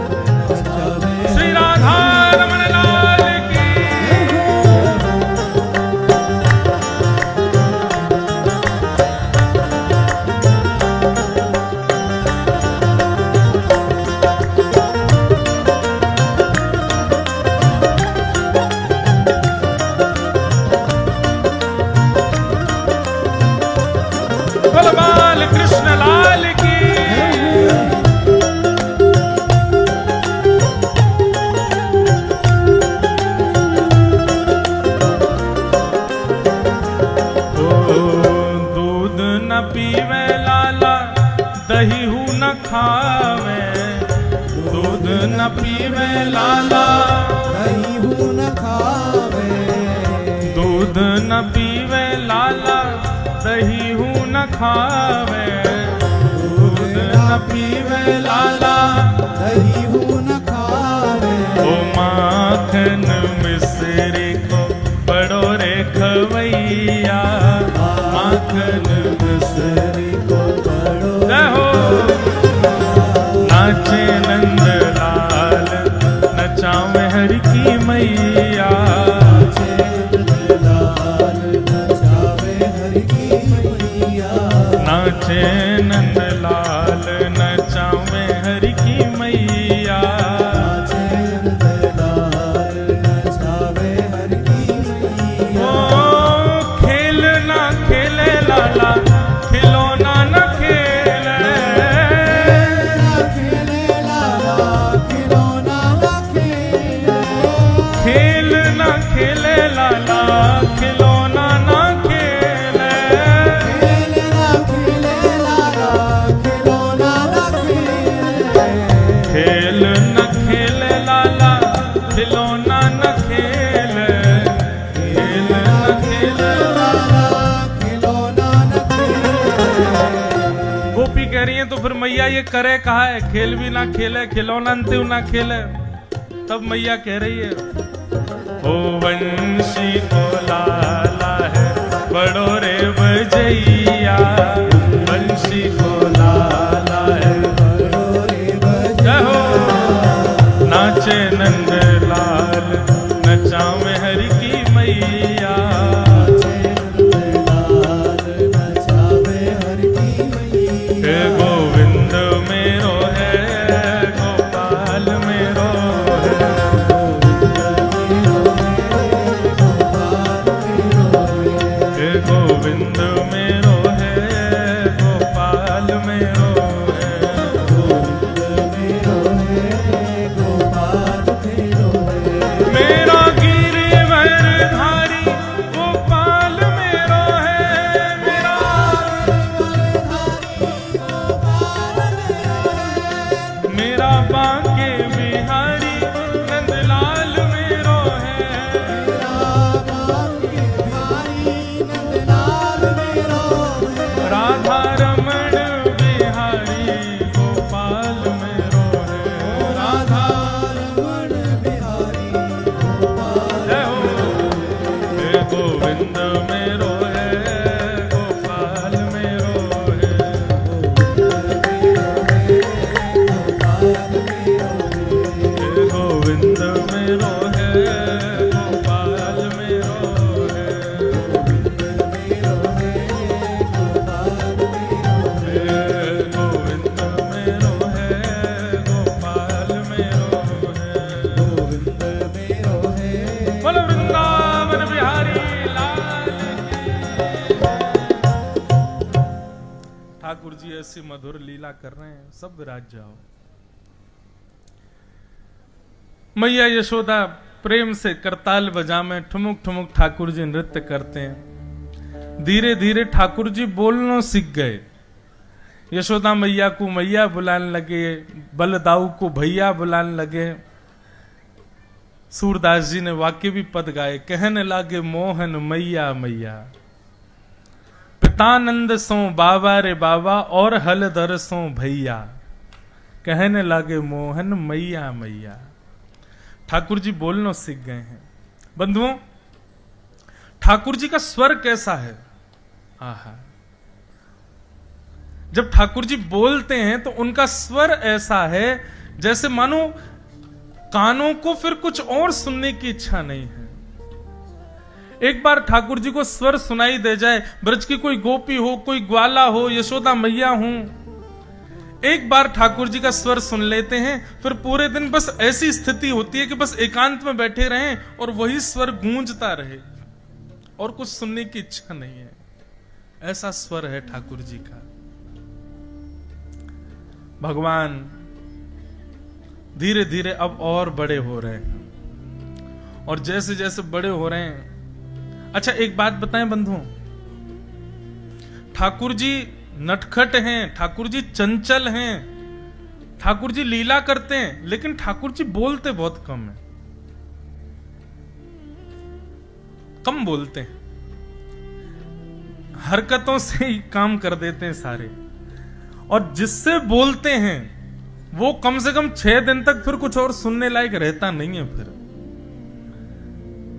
नचावे। श्री राधा रमण लाल की। बोल बाल कृष्ण न पीवे लाला दही हूँ न खावे, दूध न पीवे लाला दही हूँ न खावे, दूध न पीवे लाला दही हूँ न खावे, दूध न पीवे लाला दही हूँ न खावे। ओ माखन मिश्री को बड़ो रे खवैया, माखन मिश्री को बड़ो हो नाचे नंद लाल नचावे हर की मैया, नाचे नंद लाल नचावे हर की मैया, ओ खेल ना खेले लाला खिलौना न खेले, खेल ना खेले लाला खिलौना न खेले, खेल न खेले लाला खिलौना न खेले, खेल न खेले। गोपी कह रही है तो फिर मैया ये करे कहा है, खेल भी ना खेले खिलौना अंतिम ना खेले। तब मैया कह रही है ओ वंशी को लाला है बड़ो रे बजैया, वंशी को लाला है जय हो, नाचे नंद लाल नचावे हरि की मैया, हे गोविंद मेरो है गोपाल मेरो है, हे गोविंद मेरो है गोपाल मेरो है, मेरा गिरिवरधारी गोपाल मेरो है, मेरा बांके बिहारी नंदलाल मेरो है, राधा रमण बिहारी गोपाल मेरो है, राधा जय हो, हे गोविंद मेरो है गोपाल मेरो है, हे गोविंद मेरो है गोपाल मेरो है, हे गोविंद मेरो है गोपाल मेरो है, बोलो वृंदावन बिहारी लाल की। ठाकुर जी ऐसी मधुर लीला कर रहे हैं, सब विराज जाओ। मैया यशोदा प्रेम से करताल बजामे ठुमुक ठुमुक ठाकुर जी नृत्य करते हैं। धीरे धीरे ठाकुर जी बोलना सीख गए। यशोदा मैया को मैया बुलाने लगे, बलदाऊ को भैया बुलाने लगे। सूरदास जी ने वाक्य भी पद गाए, कहने लागे मोहन मैया मैया, पितानंद सो बाबा रे बाबा और हलधर सो भैया, कहने लागे मोहन मैया मैया। ठाकुर जी बोलना सीख गए हैं। बंधुओं, ठाकुर जी का स्वर कैसा है? आहा, जब ठाकुर जी बोलते हैं तो उनका स्वर ऐसा है जैसे मानो कानों को फिर कुछ और सुनने की इच्छा नहीं है। एक बार ठाकुर जी को स्वर सुनाई दे जाए, ब्रज की कोई गोपी हो, कोई ग्वाला हो, यशोदा मैया हो, एक बार ठाकुर जी का स्वर सुन लेते हैं, फिर पूरे दिन बस ऐसी स्थिति होती है कि बस एकांत में बैठे रहें और वही स्वर गूंजता रहे और कुछ सुनने की इच्छा नहीं है। ऐसा स्वर है ठाकुर जी का। भगवान धीरे धीरे अब और बड़े हो रहे हैं, और जैसे जैसे बड़े हो रहे हैं। अच्छा, एक बात बताएं बंधुओं, ठाकुर जी नटखट हैं, ठाकुर जी चंचल हैं, ठाकुर जी लीला करते हैं, लेकिन ठाकुर जी बोलते बहुत कम है, कम बोलते हैं, हरकतों से ही काम कर देते हैं सारे। और जिससे बोलते हैं वो कम से कम 6 दिन तक फिर कुछ और सुनने लायक रहता नहीं है। फिर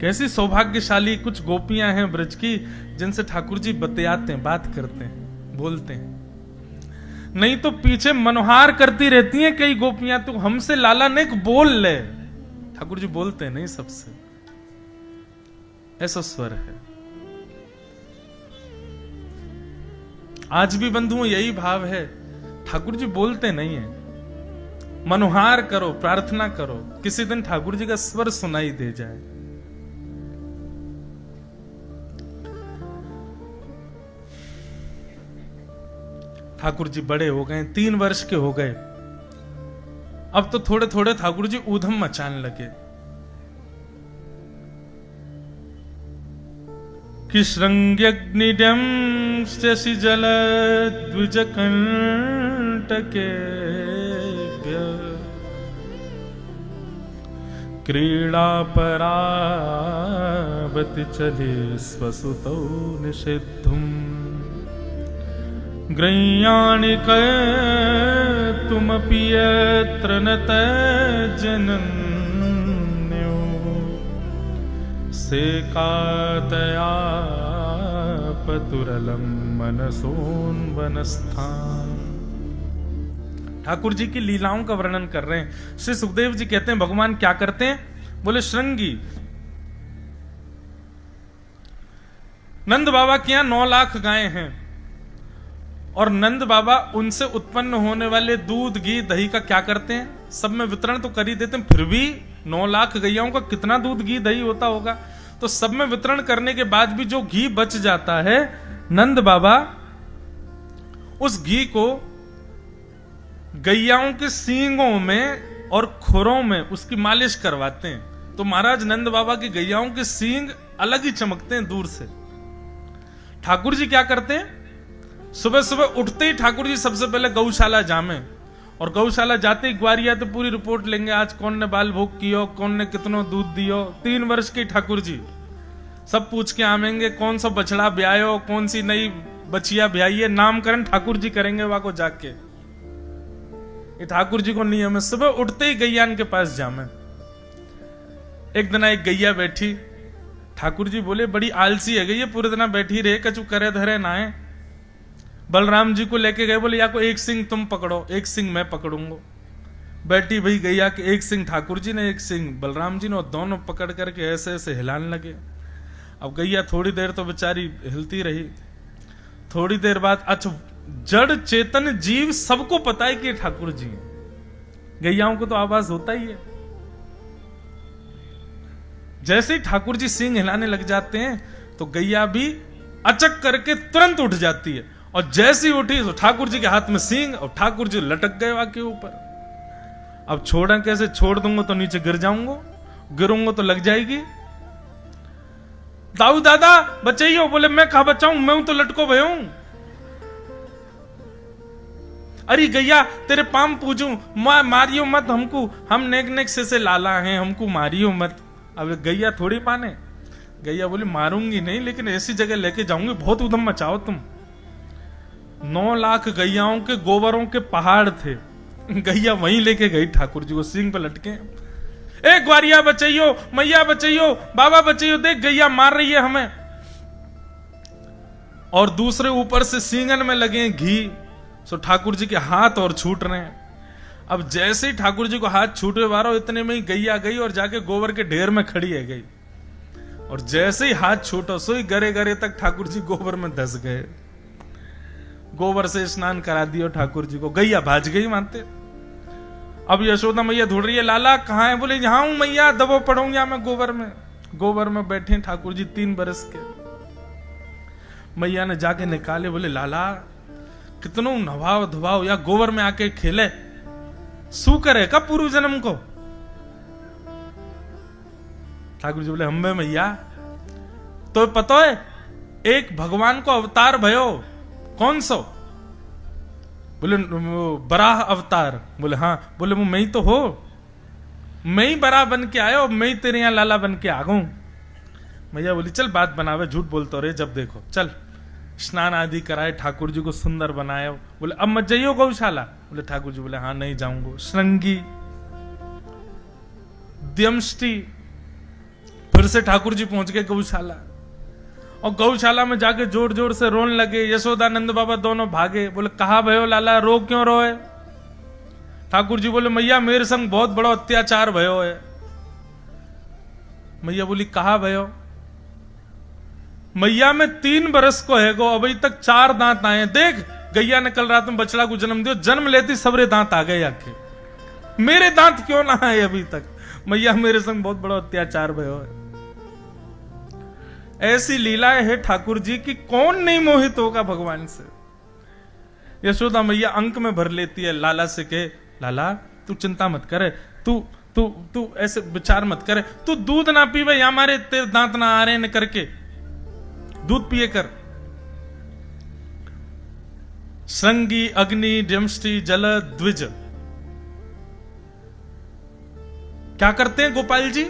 कैसी सौभाग्यशाली कुछ गोपियां हैं ब्रज की, जिनसे ठाकुर जी बतियाते हैं, बात करते हैं, बोलते हैं। नहीं तो पीछे मनोहार करती रहती हैं कई गोपियां, तो हमसे लाला नेक बोल ले। ठाकुर जी बोलते हैं नहीं सबसे, ऐसा स्वर है। आज भी बंधुओं यही भाव है, ठाकुर जी बोलते नहीं है। मनोहार करो, प्रार्थना करो, किसी दिन ठाकुर जी का स्वर सुनाई दे जाए। ठाकुर जी बड़े हो गए, 3 वर्ष के हो गए। अब तो थोड़े थोड़े ठाकुर जी ऊधम मचाने लगे कि श्रृंग्यग्निडम शशि जल द्विज कंटके क्रीड़ा परावति चले स्वसुतौ निषिद्धुम ग्रह्याणि तुमपि यत्र न तज्जनन्यो सेकातया पतुरलम मनसोन्वनस्थान। ठाकुर जी की लीलाओं का वर्णन कर रहे हैं। श्री सुखदेव जी कहते हैं भगवान क्या करते हैं? बोले श्रृंगी नंद बाबा के यहां 9 लाख गायें हैं और नंद बाबा उनसे उत्पन्न होने वाले दूध घी दही का क्या करते हैं? सब में वितरण तो कर ही देते हैं, फिर भी 9 लाख गैयाओं का कितना दूध घी दही होता होगा। तो सब में वितरण करने के बाद भी जो घी बच जाता है, नंद बाबा उस घी को गैयाओं के सींगों में और खुरों में उसकी मालिश करवाते हैं। तो महाराज नंद बाबा की गैयाओं के सींग अलग ही चमकते हैं दूर से। ठाकुर जी क्या करते हैं? सुबह सुबह उठते ही ठाकुर जी सबसे पहले गौशाला जामे, और गौशाला जाते ही ग्वारिया तो पूरी रिपोर्ट लेंगे, आज कौन ने बाल भोग कियो, कौन ने कितनो दूध दियो। 3 वर्ष के ठाकुर जी सब पूछ के आवेंगे, कौन सा बछड़ा ब्यायो, कौन सी नई बचिया ब्याई है, नामकरण ठाकुर जी करेंगे वहां को जाके। ये ठाकुर जी को नियम है, सुबह उठते ही गैयान के पास जामे। एक दिन एक गैया बैठी, ठाकुर जी बोले बड़ी आलसी है गैया, पूरे दिन बैठी रहे, कछु करे धरे ना है। बलराम जी को लेके गए, बोले या को एक सिंह तुम पकड़ो, एक सिंह मैं पकड़ूंगा। बैठी भाई गैया के एक सिंह ठाकुर जी ने, एक सिंह बलराम जी ने, और दोनों पकड़ करके ऐसे ऐसे हिलाने लगे। अब गैया थोड़ी देर तो बेचारी हिलती रही, थोड़ी देर बाद अच्छा जड़ चेतन जीव सबको पता है कि ठाकुर जी हैं, गैयाओं को तो आवाज होता ही है। जैसे ही ठाकुर जी सिंह हिलाने लग जाते हैं तो गैया भी अचक करके तुरंत उठ जाती है, और जैसी उठी तो ठाकुर जी के हाथ में सींग, और ठाकुर जी लटक गए वहां के ऊपर। अब छोड़ा कैसे? छोड़ दूंगा तो नीचे गिर जाऊंगा, गिरूंगा तो लग जाएगी। दाऊ दादा बचाइयो। बोले मैं कहा बचाऊं, मैं तो लटको भय हूं। अरे गैया तेरे पाम पूजूं, मारियो मत हमको, हम नेक नेक से लाला हैं, हमको मारियो मत। अब गैया थोड़ी माने। गैया बोली मारूंगी नहीं, लेकिन ऐसी जगह लेके जाऊंगी बहुत उधम मचाओ तुम। 9 लाख गैयाओं के गोबरों के पहाड़ थे, गैया वहीं लेके गई ठाकुर जी को, सींग पे लटके। ए ग्वारिया बचाइयो, मैया बचाइयो, बाबा बचाइयो, देख गैया मार रही है हमें। और दूसरे ऊपर से सींगन में लगे घी, सो ठाकुर जी के हाथ और छूट रहे हैं। अब जैसे ही ठाकुर जी को हाथ छूटे बारो, इतने में ही गैया गई और जाके गोबर के ढेर में खड़ी है गई। और जैसे ही हाथ छूटो सो ही गरे गरे तक ठाकुर जी गोबर में धस गए। गोबर से स्नान करा दियो ठाकुर जी को, गैया भाज गई मानते। अब यशोदा मैया ढूंढ रही है, लाला कहाँ है? बोले यहां हूं मैया, दबो पड़ूंगा मैं गोबर में। गोबर में बैठे ठाकुर जी 3 बरस के। मैया ने जाके निकाले, बोले लाला कितनो नवाओ धुवाओ या गोबर में आके खेले, सू करे का पूर्व जन्म को? ठाकुर जी बोले हम्बे मैया तो पता है एक भगवान को अवतार भयो, कौन सो? बोले बराह अवतार। बोले हाँ। बोले वो मैं ही तो हो, मैं ही बराह बन के आयो, मैं ही तेरे यहां लाला बन के आ गऊं। मैया बोली चल बात बनावे, झूठ बोलते रहे, जब देखो चल। स्नान आदि कराए, ठाकुर जी को सुंदर बनाया। बोले अब मत जाइयो गौशाला। बोले ठाकुर जी बोले हाँ नहीं जाऊंगा। श्रृंगी, द्यमष्टि, फिर से ठाकुर जी पहुंच गए गौशाला, और गौशाला में जाके जोर जोर से रोने लगे। यशोदानंद बाबा दोनों भागे। बोले कहा भयो लाला, रो क्यों रोए? ठाकुर जी बोले मैया मेरे संग बहुत बड़ा अत्याचार भयो है। मैया बोली कहा भयो? मैया में 3 बरस को है गो, अभी तक 4 दांत आए। देख गैया ने कल रात में बछड़ा को जन्म दियो, जन्म लेती सबरे दांत आ गए आके, मेरे दांत क्यों ना आए अभी तक? मैया मेरे संग बहुत बड़ा अत्याचार भयो है। ऐसी लीलाएं है ठाकुर जी की, कौन नहीं मोहित होगा भगवान से। यशोदा मैया अंक में भर लेती है, लाला से कहे लाला तू चिंता मत करे, तू ऐसे विचार मत करे, तू दूध ना पीवे या हमारे तेरे दांत ना आ रहे न करके, दूध पिए कर। श्रृंगी, अग्नि, डमष्टि, जल, द्विज क्या करते हैं गोपाल जी?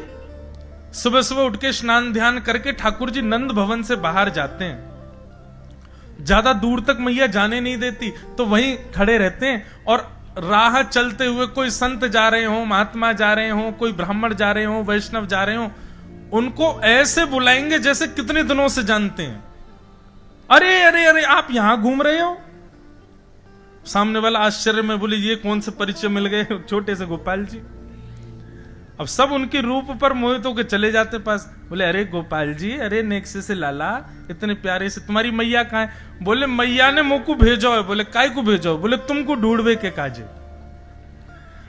सुबह सुबह उठ के स्नान ध्यान करके ठाकुर जी नंद भवन से बाहर जाते हैं। ज्यादा दूर तक मैया जाने नहीं देती, तो वहीं खड़े रहते हैं, और राह चलते हुए कोई संत जा रहे हो, महात्मा जा रहे हो, कोई ब्राह्मण जा रहे हो, वैष्णव जा रहे हो, उनको ऐसे बुलाएंगे जैसे कितने दिनों से जानते हैं। अरे अरे अरे आप यहां घूम रहे हो? सामने वाला आश्चर्य में बोले ये कौन से परिचय मिल गए छोटे से गोपाल जी। अब सब उनके रूप पर मोहित होकर चले जाते पास। बोले अरे गोपाल जी, अरे नेक्से से लाला, इतने प्यारे से, तुम्हारी मैया कहाँ है? बोले मैया ने मुझको भेजो है। बोले काय को भेजो? बोले तुमको ढूंढवे के काजे।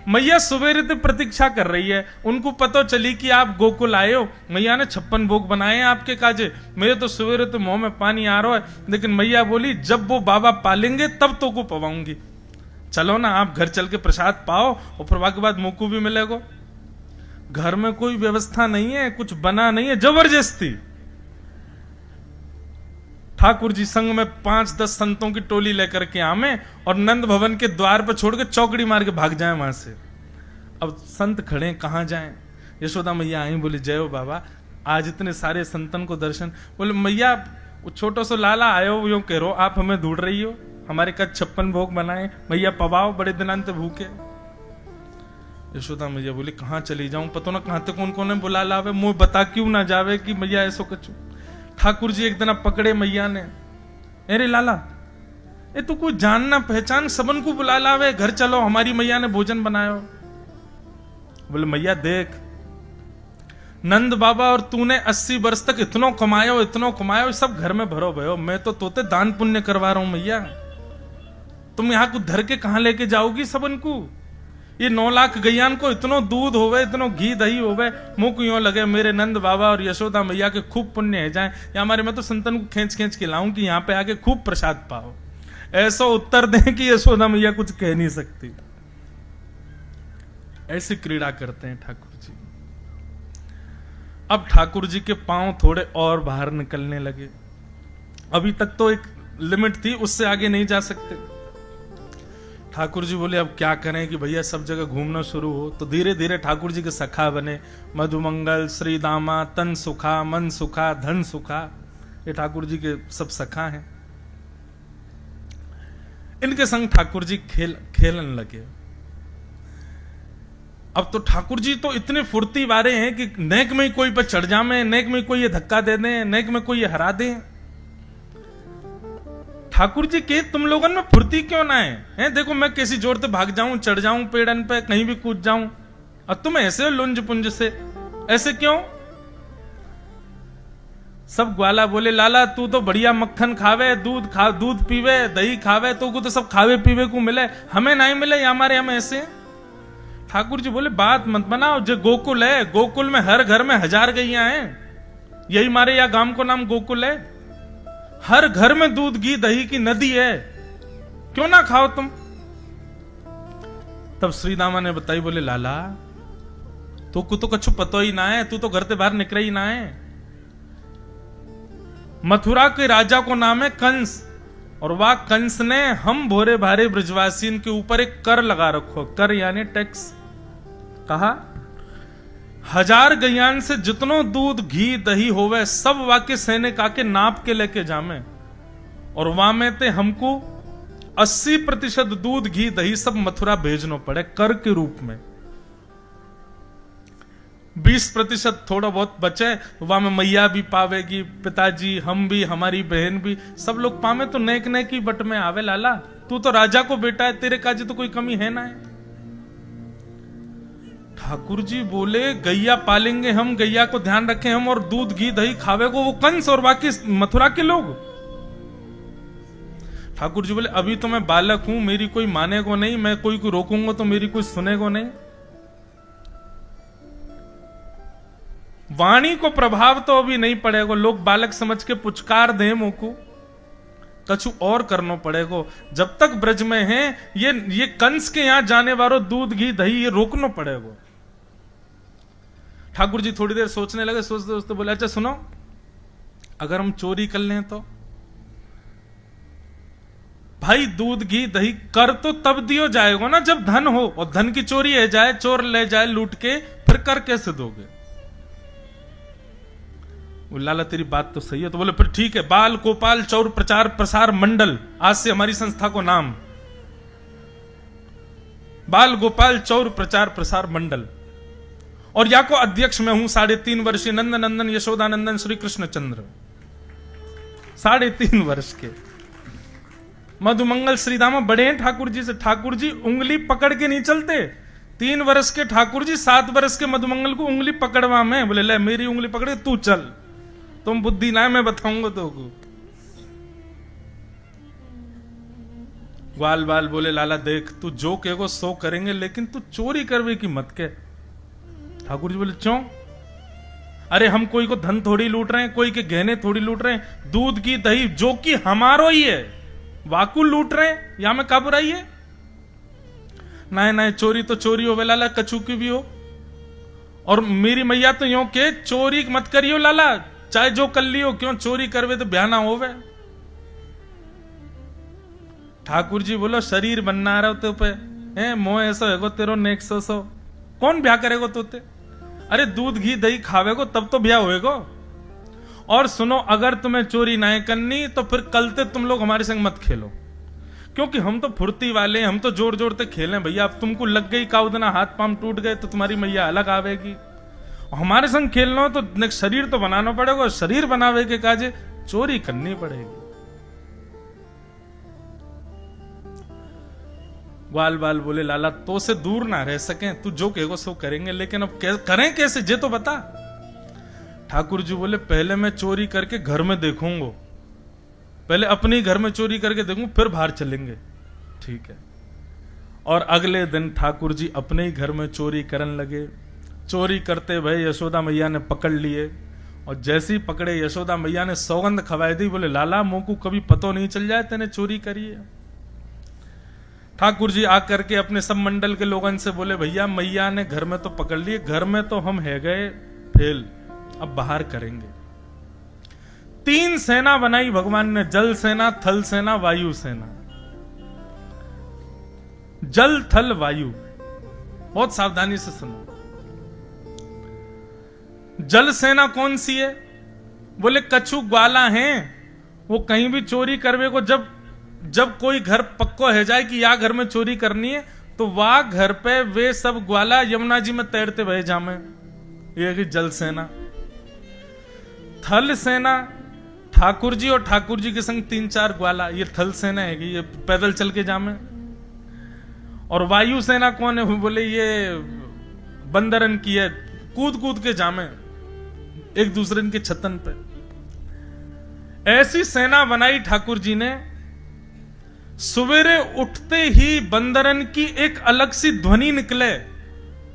मैया सवेरे से प्रतीक्षा कर रही है, उनको पता चली कि आप गोकुल आए हो, मैया ने 56 भोग बनाए हैं आपके काजे। मेरे तो सवेरे तो मुंह में पानी आ रहा है, लेकिन मैया बोली जब वो बाबा पालेंगे तब तो को पवाऊंगी। चलो ना, आप घर चल के प्रसाद पाओ, और प्रभा के बाद मुंह को भी मिलेगा। घर में कोई व्यवस्था नहीं है, कुछ बना नहीं है, जबरदस्ती। ठाकुर जी संग में 5-10 संतों की टोली लेकर के आमे, और नंद भवन के द्वार पर छोड़ के चौकड़ी मार के भाग जाए वहां से। अब संत खड़े, कहां जाएं? यशोदा मैया आई, बोले जय हो बाबा, आज इतने सारे संतन को दर्शन। बोले मैया छोटो सो लाला आयो यूं कह रो, आप हमें ढूंढ रही हो, हमारे कद 56 भोग बनाए, मैया पवाओ, बड़े दिनांत भूखे। यशोदा मैया बोली कहां चली जाऊं, पता ना कहां तक कौन कौन ने बुला लावे, मुंह बता क्यों ना जावे कि मैया ऐसो कछु। ठाकुर जी एक दिन पकड़े मैया ने, अरे लाला ये तू कोई जानना पहचान सबन को बुला लावे, घर चलो, हमारी मैया ने भोजन बनायो। बोले मैया देख, नंद बाबा और तूने 80 वर्ष तक इतनो कमायो, सब घर में भरो भयो, मैं तो तोते दान पुण्य करवा रहा हूं मैया, तुम यहां को धर के कहां लेके जाओगी सबन को? ये 9 लाख गैयान को इतनो दूध होवे, इतनो घी दही होवे, मुंह को यूं लगे मेरे नंद बाबा और यशोदा मैया के खूब पुण्य है जाए, या हमारे मैं तो संतन को खींच खींच के लाऊं कि यहां पे आके खूब प्रसाद पाओ। ऐसा उत्तर दें कि यशोदा मैया कुछ कह नहीं सकती। ऐसी क्रीड़ा करते हैं ठाकुर जी। अब ठाकुर जी के पांव थोड़े और बाहर निकलने लगे। अभी तक तो एक लिमिट थी, उससे आगे नहीं जा सकते। ठाकुर जी बोले अब क्या करें कि भैया सब जगह घूमना शुरू हो, तो धीरे धीरे ठाकुर जी के सखा बने। मधुमंगल, श्री दामा, तन सुखा, मन सुखा, धन सुखा, ये ठाकुर जी के सब सखा हैं। इनके संग ठाकुर जी खेलन लगे। अब तो ठाकुर जी तो इतने फुर्ती वाले हैं कि नेक में कोई पर चढ़ जामे, नेक में कोई ये धक्का दे दे, नेक में कोई ये हरा दे। ठाकुर जी के तुम लोगों में फुर्ती क्यों ना है? देखो मैं कैसी जोर से भाग जाऊं, चढ़ जाऊं पेड़न पे, कहीं भी कूद जाऊं, और तुम ऐसे लुंज पुंज से, ऐसे क्यों? सब ग्वाला बोले लाला तू तो बढ़िया मक्खन खावे, दूध पीवे, दही खावे, तो को तो सब खावे पीवे को मिले, हमें नहीं मिले, हमारे हम ऐसे। ठाकुर जी बोले बात मत बनाओ, जो गोकुल है, गोकुल में हर घर में 1000 गैया हैं, यही मारे या गांव को नाम गोकुल है। हर घर में दूध घी दही की नदी है, क्यों ना खाओ तुम? तब श्री दामा ने बताई, बोले लाला तो को तो कछु पतो ही ना है, तू तो घर से बाहर निकल ही ना है। मथुरा के राजा को नाम है कंस, और वह कंस ने हम भोरे भारे ब्रजवासियों के ऊपर एक कर लगा रखो, कर यानी टैक्स। कहा 1000 गैयान से जितनो दूध घी दही होवे सब वाके सैनिक आके नाप के लेके जामे, और वहां में ते हमको 80% दूध घी दही सब मथुरा भेजनो पड़े कर के रूप में। 20% थोड़ा बहुत बचे वहां में मैया भी पावेगी, पिताजी, हम भी, हमारी बहन भी, सब लोग पावे तो नेक नेक की बट में आवे। लाला तू तो राजा को बेटा है, तेरे काजी तो कोई कमी है ना है। ठाकुर जी बोले गैया पालेंगे हम, गैया को ध्यान रखें हम, और दूध घी दही खावे को वो कंस और बाकी मथुरा के लोग। ठाकुर जी बोले अभी तो मैं बालक हूं, मेरी कोई माने को नहीं, मैं कोई को रोकूंगा तो मेरी कोई सुने को नहीं। वाणी को प्रभाव तो अभी नहीं पड़ेगा, लोग बालक समझ के पुचकार दे मोको, कछु और करना पड़ेगा। जब तक ब्रज में है ये कंस के यहां जाने वालों दूध घी दही ये रोकना पड़ेगा। ठाकुर जी थोड़ी देर सोचने लगे, सोचते सोचते बोले अच्छा सुनो, अगर हम चोरी कर लें तो? भाई दूध घी दही कर तो तब दियो जाएगा ना जब धन हो, और धन की चोरी है जाए, चोर ले जाए लूट के, फिर कर कैसे दोगे? वो लाला तेरी बात तो सही है। तो बोले फिर ठीक है, बाल गोपाल चौर प्रचार प्रसार मंडल, आज से हमारी संस्था को नाम बाल गोपाल चौर प्रचार प्रसार मंडल, और या को अध्यक्ष मैं हूं 3.5 वर्षीय नंदन नंदन यशोदानंदन श्री कृष्णचंद्र, 3.5 वर्ष के मधुमंगल श्रीदामा बड़े हैं ठाकुर जी से। ठाकुर जी उंगली पकड़ के नहीं चलते। 3 वर्ष के ठाकुर जी 7 वर्ष के मधुमंगल को उंगली पकड़वा में बोले ले मेरी उंगली पकड़े तू चल, तुम बुद्धि ना मैं बताऊंगा तो को। ग्वाल बाल बोले लाला देख तू जो कहेगो सो करेंगे, लेकिन तू चोरी करवे की मत के। ठाकुर जी बोले क्यों? अरे हम कोई को धन थोड़ी लूट रहे हैं, कोई के गहने थोड़ी लूट रहे हैं, दूध की दही जो कि हमारो ही है वाकु लूट रहे हैं, यहां में का बुराई है? ना ना चोरी तो चोरी हो लाला, कछु की भी हो। और मेरी मैया तो यूं के चोरी मत करियो लाला, चाहे जो कर लियो, क्यों चोरी करवे तो ब्याह ना होवे। ठाकुर जी बोलो शरीर बनना रहा तो पे है मोह ऐसा है तेरो नेक सो कौन ब्याह करेगो तोते? अरे दूध घी दही खावेगो तब तो ब्याह होएगो। और सुनो अगर तुम्हें चोरी ना करनी तो फिर कल से तुम लोग हमारे संग मत खेलो, क्योंकि हम तो फुर्ती वाले, हम तो जोर जोर से खेलें भैया। अब तुमको लग गई काउदना, हाथ पांव टूट गए तो तुम्हारी मैया अलग आवेगी। हमारे संग खेलना हो तो शरीर तो बनाना पड़ेगा, शरीर बनावे के काजे चोरी करनी पड़ेगी। ग्वाल बाल बोले लाला तो से दूर ना रह सके, तू जो कहेगो सो करेंगे, लेकिन अब करें कैसे जे तो बता। ठाकुर जी बोले पहले मैं चोरी करके घर में देखूंगा, पहले अपने घर में चोरी करके देखूंगा फिर बाहर चलेंगे। ठीक है। और अगले दिन ठाकुर जी अपने ही घर में चोरी करने लगे। चोरी करते भाई यशोदा मैया ने पकड़ लिए, और जैसे ही पकड़े यशोदा मैया ने सौगंध खवाई दी, बोले लाला मुंह को कभी पतो नहीं चल जाए तेने चोरी करी है। ठाकुर जी आकर के अपने सब मंडल के लोगों से बोले भैया मैया ने घर में तो पकड़ लिए, घर में तो हम है गए फेल, अब बाहर करेंगे। 3 सेना बनाई भगवान ने, जल सेना, थल सेना, वायु सेना। जल थल वायु, बहुत सावधानी से सुनो। जल सेना कौन सी है? बोले कछु ग्वाला हैं, वो कहीं भी चोरी करवे को जब कोई घर पक्को है जाए कि या घर में चोरी करनी है, तो वह घर पे वे सब ग्वाला यमुना जी में तैरते बहे जामे। ये कि जल सेना। थल सेना ठाकुर जी और ठाकुर जी के संग 3-4 ग्वाला, ये थल सेना है कि ये पैदल चल के जामे। और वायु सेना कौन है? बोले ये बंदरन की है, कूद कूद के जामे एक दूसरे के छतन पे। ऐसी सेना बनाई ठाकुर जी ने। सवेरे उठते ही बंदरन की एक अलग सी ध्वनि निकले,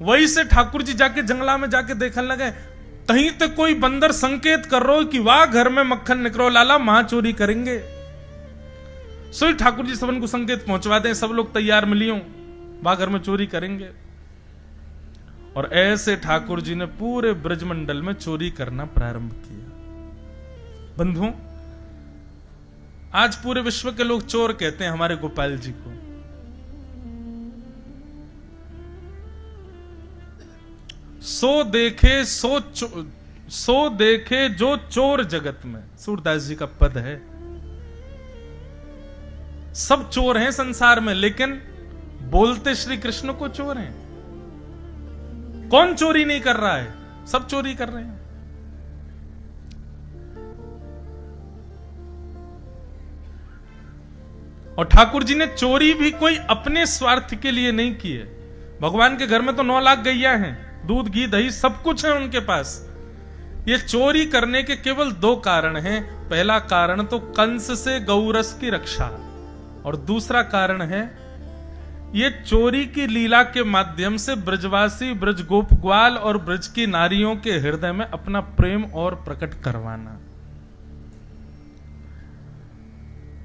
वही से ठाकुर जी जाके जंगला में जाके देखने लगे कहीं तक कोई बंदर संकेत कर रहा हो कि वाह घर में मक्खन निकलो लाला मां चोरी करेंगे। सोई ठाकुर जी सबन को संकेत पहुंचवा दें, सब लोग तैयार मिलियो, वाह घर में चोरी करेंगे। और ऐसे ठाकुर जी ने पूरे ब्रजमंडल में चोरी करना प्रारंभ किया। बंधुओं आज पूरे विश्व के लोग चोर कहते हैं हमारे गोपाल जी को। सो देखे जो चोर जगत में, सूरदास जी का पद है। सब चोर हैं संसार में, लेकिन बोलते श्री कृष्ण को चोर हैं। कौन चोरी नहीं कर रहा है? सब चोरी कर रहे हैं। और ठाकुर जी ने चोरी भी कोई अपने स्वार्थ के लिए नहीं की है। भगवान के घर में तो 9 लाख गैया हैं, दूध घी दही सब कुछ है उनके पास। ये चोरी करने के केवल 2 कारण हैं। पहला कारण तो कंस से गौरस की रक्षा, और दूसरा कारण है ये चोरी की लीला के माध्यम से ब्रजवासी, ब्रज गोप ग्वाल और ब्रज की नारियों के हृदय में अपना प्रेम और प्रकट करवाना।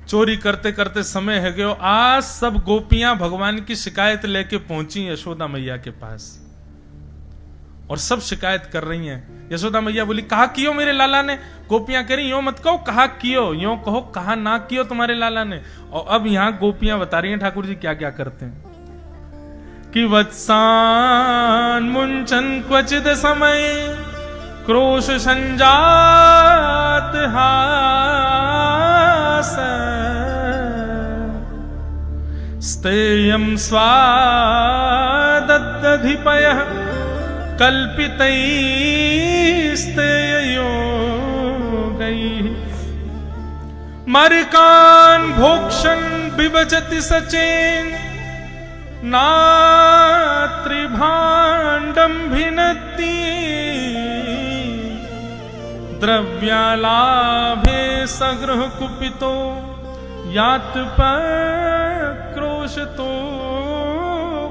चोरी करते करते समय है गयो। आज सब गोपियां भगवान की शिकायत लेके पहुंची यशोदा मैया के पास, और सब शिकायत कर रही हैं। यशोदा मैया बोली, कहा कियो मेरे लाला ने। गोपियां कह रही, यो मत कहो कहा कियो, यो कहो कहा ना कियो तुम्हारे लाला ने। और अब यहां गोपियां बता रही हैं ठाकुर जी क्या क्या करते हैं कि वत्सान मुंचन क्वचित समय क्रोश संजात हास स्तेयं स्वादधिपयः कल्पितैस्तेयोगैः मरिकान् भोक्षन् बिभजति सचेन नात्रिभाण्डं भिनत्ति द्रव्यालाभे सगृह कुपितो यात्पक्रोशतो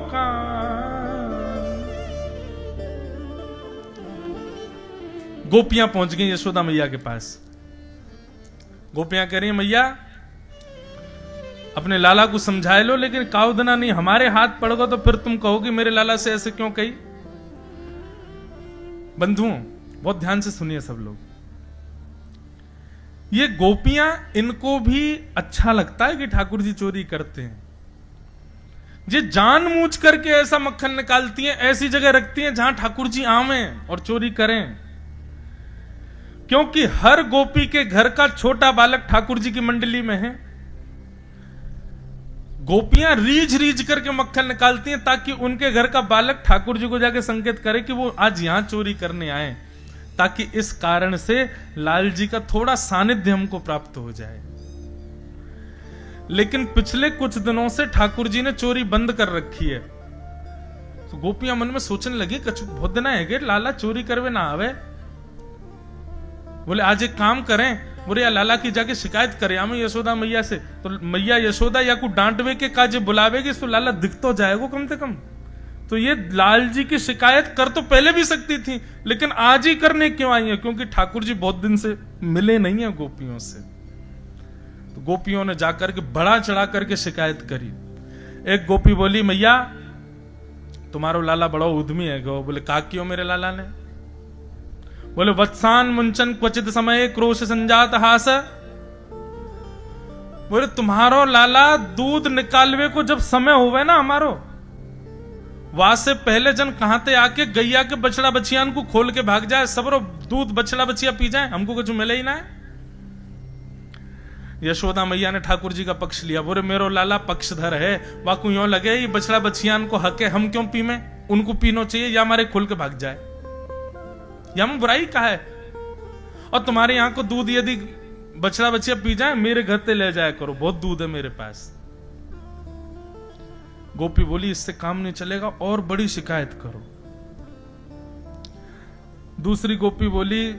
का। गोपियां पहुंच गई यशोदा मैया के पास। गोपियां कह रही हैं, मैया अपने लाला को समझाए लो, लेकिन काउदना नहीं, हमारे हाथ पड़ोगे तो फिर तुम कहोगे मेरे लाला से ऐसे क्यों कही। बंधुओं बहुत ध्यान से सुनिए सब लोग। ये गोपियां, इनको भी अच्छा लगता है कि ठाकुर जी चोरी करते हैं। ये जानबूझ करके ऐसा मक्खन निकालती हैं, ऐसी जगह रखती हैं जहां ठाकुर जी आवें और चोरी करें, क्योंकि हर गोपी के घर का छोटा बालक ठाकुर जी की मंडली में है। गोपियां रीझ रीझ करके मक्खन निकालती हैं ताकि उनके घर का बालक ठाकुर जी को जाके संकेत करे कि वो आज यहां चोरी करने आए, ताकि इस कारण से लाल जी का थोड़ा सानिध्य हमको प्राप्त हो जाए। लेकिन पिछले कुछ दिनों से ठाकुर जी ने चोरी बंद कर रखी है। तो गोपियां मन में सोचने लगी, कुछ बहुत दिन है लाला चोरी करवे ना आवे। बोले आज एक काम करें, बोले या लाला की जाके शिकायत करें हमें यशोदा मैया से। तो मैया यशोदा या को डांटवे के काजे बुलावेगी तो लाला दिख तो जाएगा कम से कम। तो ये लाल जी की शिकायत कर तो पहले भी सकती थी, लेकिन आज ही करने क्यों आई है? क्योंकि ठाकुर जी बहुत दिन से मिले नहीं है गोपियों से। तो गोपियों ने जाकर के बड़ा चढ़ा करके शिकायत करी। एक गोपी बोली, मैया तुम्हारो लाला बड़ा उद्यमी है। बोले का क्यों मेरे लाला ने? बोले वत्सान मुंचन क्वचित समय क्रोश संजात हास। बोले तुम्हारो लाला दूध निकालवे को जब समय होवे ना हमारो, वहां से पहले जन कहां ते आके गैया के बछड़ा बछियान को खोल के भाग जाए, सबरो दूध बछड़ा बछिया पी जाए, हमको कुछ मिले ही ना है। यशोदा मैया ने ठाकुर जी का पक्ष लिया। बोले मेरो लाला पक्षधर है, वाकू यूं लगे ये बछड़ा बछियान को हक है, हम क्यों पीमे, उनको पीनो चाहिए या हमारे खोल के भाग जाए, या में बुराई का है। और तुम्हारे यहां को दूध यदि बछड़ा बछिया पी जाए, मेरे घर से ले जाया करो, बहुत दूध है मेरे पास। गोपी बोली इससे काम नहीं चलेगा, और बड़ी शिकायत करो। दूसरी गोपी बोली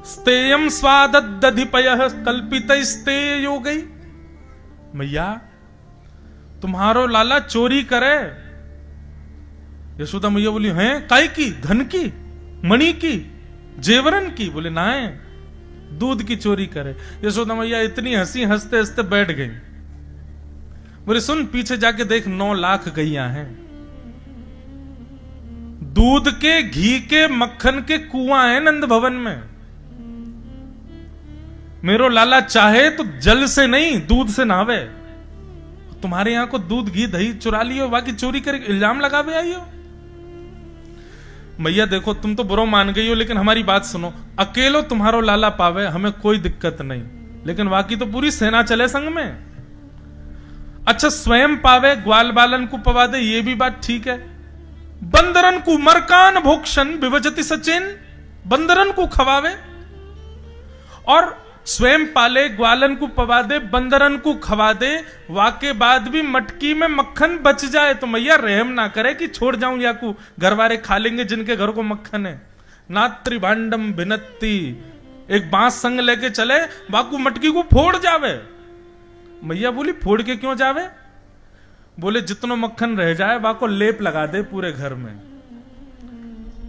स्तेयम स्वादधिपयः कल्पितैस्तेयो गई। मैया तुम्हारो लाला चोरी करे। यशोदा मैया बोली हैं काय की, धन की, मणि की, जेवरन की? बोले ना है, दूध की चोरी करे। यशोदा मैया इतनी हंसी, हंसते हंसते बैठ गई। बोले सुन पीछे जाके देख, 9 लाख गैया हैं, दूध के, घी के, मक्खन के कुआं है नंद भवन में। मेरो लाला चाहे तो जल से नहीं दूध से नहावे, तुम्हारे यहां को दूध घी दही चुरा लियो, बाकी चोरी करके इल्जाम लगावे आइयो। मैया देखो तुम तो बुरो मान गई हो, लेकिन हमारी बात सुनो, अकेलो तुम्हारो लाला पावे हमें कोई दिक्कत नहीं, लेकिन बाकी तो पूरी सेना चले संग में। अच्छा स्वयं पावे ग्वाल बालन को पवा दे, ये भी बात ठीक है। बंदरन को मरकान भोक्षण विभजति सचिन, बंदरन को खवावे और स्वयं पाले, ग्वालन को पवा दे, बंदरन को खवा दे, वाके बाद भी मटकी में मक्खन बच जाए तो मैया रहम ना करे कि छोड़ जाऊं या को घर वाले खा लेंगे जिनके घर को मक्खन है। नात्री भांडम भिनत्ती, एक बांस संग लेके चले, वाकू मटकी को फोड़ जावे। मैया बोली फोड़ के क्यों जावे? बोले जितनो मक्खन रह जाए वाको लेप लगा दे पूरे घर में,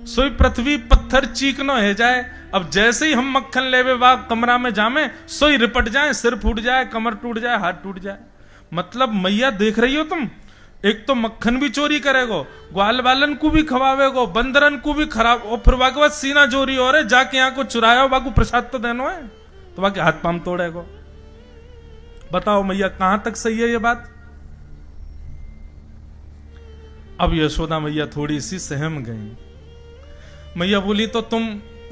सोई पृथ्वी पत्थर चीकनो है जाए। अब जैसे ही हम मक्खन लेवे वा कमरा में जामे, सोई रिपट जाए, सिर फूट जाए, कमर टूट जाए, हाथ टूट जाए। मतलब मैया देख रही हो तुम, एक तो मक्खन भी चोरी करेगो, ग्वाल बालन को भी खवावेगो, बंदरन को भी खराब, और फिर वाके बाद सीना चोरी हो रहे, जाके यहाँ को चुराया हो, बाकू प्रसाद तो देनो है, तो बाकी हाथ पाम तोड़ेगो। बताओ मैया कहां तक सही है ये बात? अब यशोदा मैया थोड़ी सी सहम गई। मैया बोली तो तुम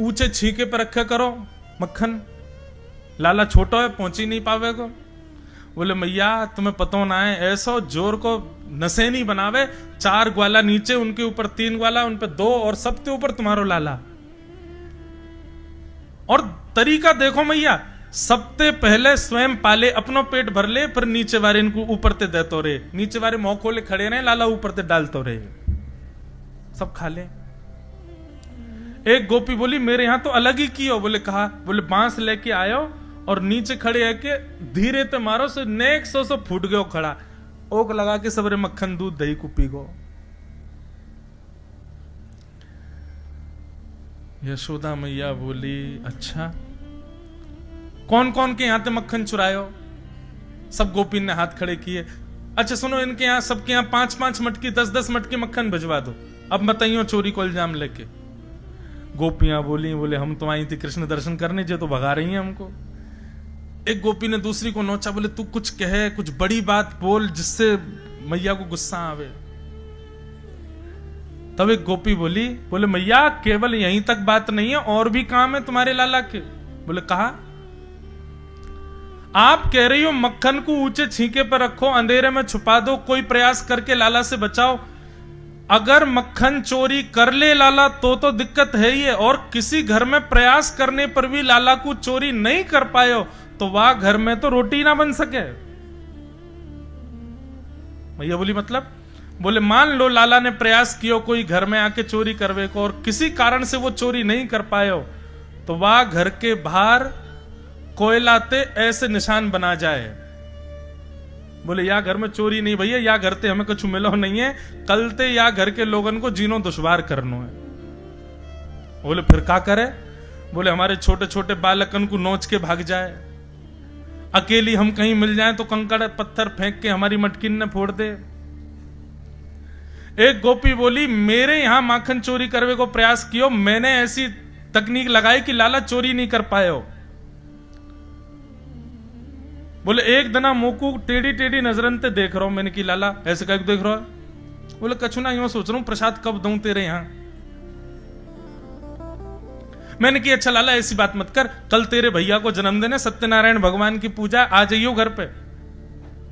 ऊंचे छीके पर रखे करो मक्खन, लाला छोटो है पहुंच ही नहीं पावेगो। बोले मैया तुम्हें पता ना है, ऐसो जोर को नशे नहीं बनावे, 4 ग्वाला नीचे, उनके ऊपर 3 ग्वाला, उन पे 2 और सबके ऊपर तुम्हारो लाला। और तरीका देखो मैया, सबसे पहले स्वयं पाले, अपनो पेट भर ले, फिर नीचे वाले इनको ऊपर ते देतो रे, नीचे वाले मुंह खोले खड़े रहे, लाला ऊपर ते डालतो रे, सब खा ले। एक गोपी बोली मेरे यहां तो अलग ही की हो। बोले कहा? बोले बांस लेके आयो और नीचे खड़े है के धीरे ते मारो से नेक सो फूट गयो खड़ा, ओक लगा के सबरे मक्खन दूध दही को पी गो। यशोदा मैया बोली अच्छा कौन कौन के यहां ते मक्खन चुरायो? सब गोपी ने हाथ खड़े किए। अच्छा सुनो, इनके यहां सबके यहां 5-5 मटकी 10-10 मटकी मक्खन भिजवा दो, अब बताइयो चोरी को इल्जाम लेके। गोपियां बोली, बोले हम तो आई थी कृष्ण दर्शन करने, जो तो भगा रही हैं हमको। एक गोपी ने दूसरी को नोचा, बोले तू कुछ कहे, कुछ बड़ी बात बोल जिससे मैया को गुस्सा आवे। तब एक गोपी बोली, बोले मैया केवल यहीं तक बात नहीं है, और भी काम है तुम्हारे लाला के। बोले कहा? आप कह रही हो मक्खन को ऊंचे छींके पर रखो, अंधेरे में छुपा दो, कोई प्रयास करके लाला से बचाओ। अगर मक्खन चोरी कर ले लाला तो दिक्कत है ही है, और किसी घर में प्रयास करने पर भी लाला को चोरी नहीं कर पाए तो वह घर में तो रोटी ना बन सके। भैया बोली मतलब? बोले मान लो लाला ने प्रयास किया कोई घर में आके चोरी करवे को, और किसी कारण से वो चोरी नहीं कर पाए तो वह घर के बाहर कोयलाते ऐसे निशान बना जाए। बोले या घर में चोरी नहीं भैया, या घर ते हमें कुछ मिलो नहीं है, कल ते या घर के लोगन को जीनो दुश्वार करनो है। बोले फिर क्या करे? बोले हमारे छोटे छोटे बालकन को नोच के भाग जाए, अकेली हम कहीं मिल जाए तो कंकड़ पत्थर फेंक के हमारी मटकिन ने फोड़ दे। एक गोपी बोली मेरे यहां माखन चोरी करने को प्रयास कियो, मैंने ऐसी तकनीक लगाई कि लाला चोरी नहीं कर पाए हो। बोले एक दना मोकू टेढ़ी टेढ़ी नजरन ते देख रहा हूं मैंने कि लाला ऐसे कहीं देख रहा है। बोले कछु ना, यूं सोच रहा हूं प्रसाद कब दूं तेरे यहां। मैंने कि अच्छा लाला ऐसी बात मत कर, कल तेरे भैया को जन्मदिन है, सत्यनारायण भगवान की पूजा, आ जाइयो घर पे,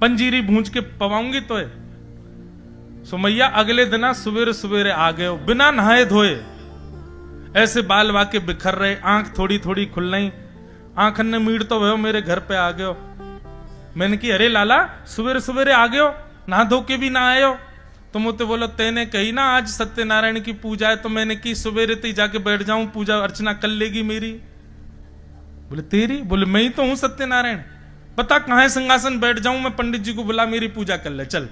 पंजीरी भूंज के पवाऊंगी तो है। सुमैया अगले दिन सवेरे सवेरे आ गए, बिना नहाए धोए, ऐसे बाल वाके बिखर रहे, आंख थोड़ी थोड़ी खुल रही, आंखन ने मीड़ तो भयो मेरे घर पे आ गयो। मैंने कि अरे लाला सवेरे सवेरे आ गयो, नहा धो के भी ना आयो। तो मुझे बोलो तेने कही ना आज सत्यनारायण की पूजा है, तो मैंने कि सवेरे ते जाके बैठ जाऊं, पूजा अर्चना कर लेगी मेरी। बोले तेरी? बोले मैं ही तो हूं सत्यनारायण, बता कहां सिंहासन बैठ जाऊं मैं, पंडित जी को बुला मेरी पूजा कर ले चल,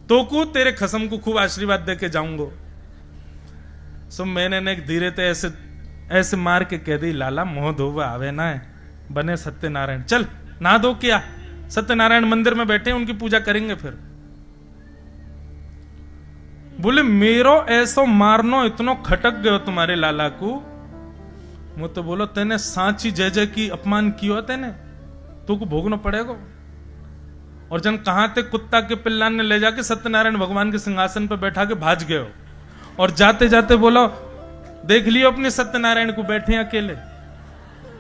तो को तेरे खसम को खूब आशीर्वाद दे के जाऊंगो। सो मैंने ने धीरे ते ऐसे ऐसे मार के कह दी लाला मोह धोवा आवे ना है, बने सत्यनारायण, चल ना दो क्या, सत्यनारायण मंदिर में बैठे उनकी पूजा करेंगे फिर। बोले मेरो ऐसो मारनो इतनो खटक गयो तुम्हारे लाला को, मुझ तो बोलो तेने सांची जय जय की अपमान कियो तेने, तू को भोगना पड़ेगा। और जन कहां ते कुत्ता के पिल्लान ने ले जाके सत्यनारायण भगवान के सिंहासन पर बैठा के भाज गए हो, और जाते जाते बोलो देख लियो अपने सत्यनारायण को बैठे अकेले।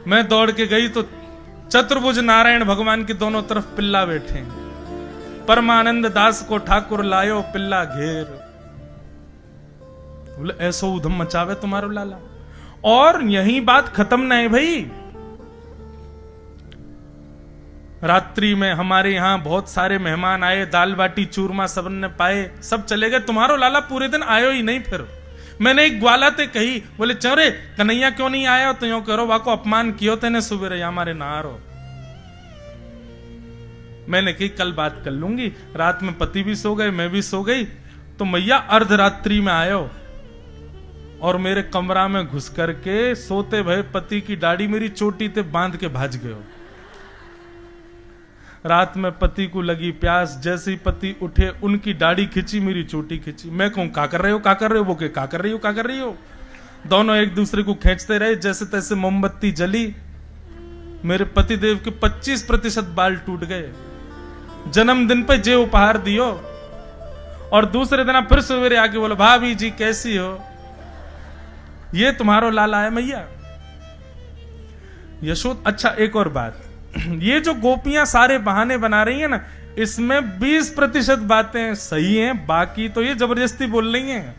मैं दौड़ के गई तो चतुर्भुज नारायण भगवान के दोनों तरफ पिल्ला बैठे। परमानंद दास को ठाकुर लायो पिल्ला घेर। बोले ऐसो उधम मचावे तुम्हारो लाला। और यही बात खत्म ना है भाई। रात्रि में हमारे यहां बहुत सारे मेहमान आए, दाल बाटी चूरमा सबन ने पाए, सब चले गए। तुम्हारो लाला पूरे दिन आयो ही नहीं। फिर मैंने एक ग्वाला ते कही, बोले चौरे कन्हैया क्यों नहीं आया, तो यो करो वाको अपमान कियो तेने सुबेरे हमारे नारो। मैंने कही कल बात कर लूंगी। रात में पति भी सो गए, मैं भी सो गई। तो मैया अर्धरात्रि में आयो और मेरे कमरा में घुस करके सोते भय पति की दाढ़ी मेरी चोटी ते बांध के भाज गयो। रात में पति को लगी प्यास, जैसे ही पति उठे उनकी दाढ़ी खींची, मेरी चोटी खींची। मैं कहूं का कर रहे हो, का कर रहे हो, वो के का कर रही हो, का कर रही हो। दोनों एक दूसरे को खींचते रहे, जैसे तैसे मोमबत्ती जली। मेरे पतिदेव के 25% बाल टूट गए। जन्मदिन पे जे उपहार दियो, और दूसरे दिन फिर सवेरे आके बोलो भाभी जी कैसी हो, ये तुम्हारो लाला है मैया। यशोद अच्छा एक और बात, ये जो गोपियां सारे बहाने बना रही हैं ना, इसमें 20% बातें सही हैं, बाकी तो ये जबरदस्ती बोल रही हैं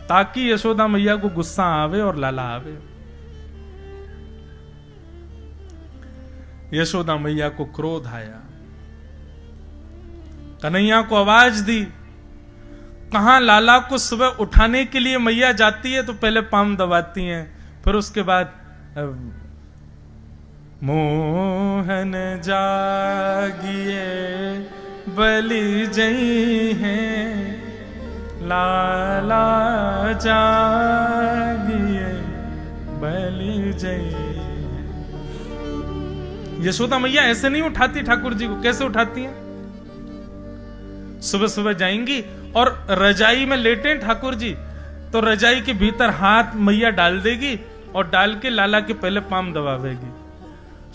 ताकि यशोदा मैया को गुस्सा आवे और लाला आवे। यशोदा मैया को क्रोध आया, कन्हैया को आवाज दी। कहां लाला को सुबह उठाने के लिए मैया जाती है तो पहले पाम दबाती हैं, फिर उसके बाद मोहन जागिए बलि जई हैं, लाला जागिए बलि जई। यशोदा मैया ऐसे नहीं उठाती ठाकुर जी को। कैसे उठाती हैं? सुबह सुबह जाएंगी और रजाई में लेटे ठाकुर जी, तो रजाई के भीतर हाथ मैया डाल देगी और डाल के लाला के पहले पाम दबावेगी।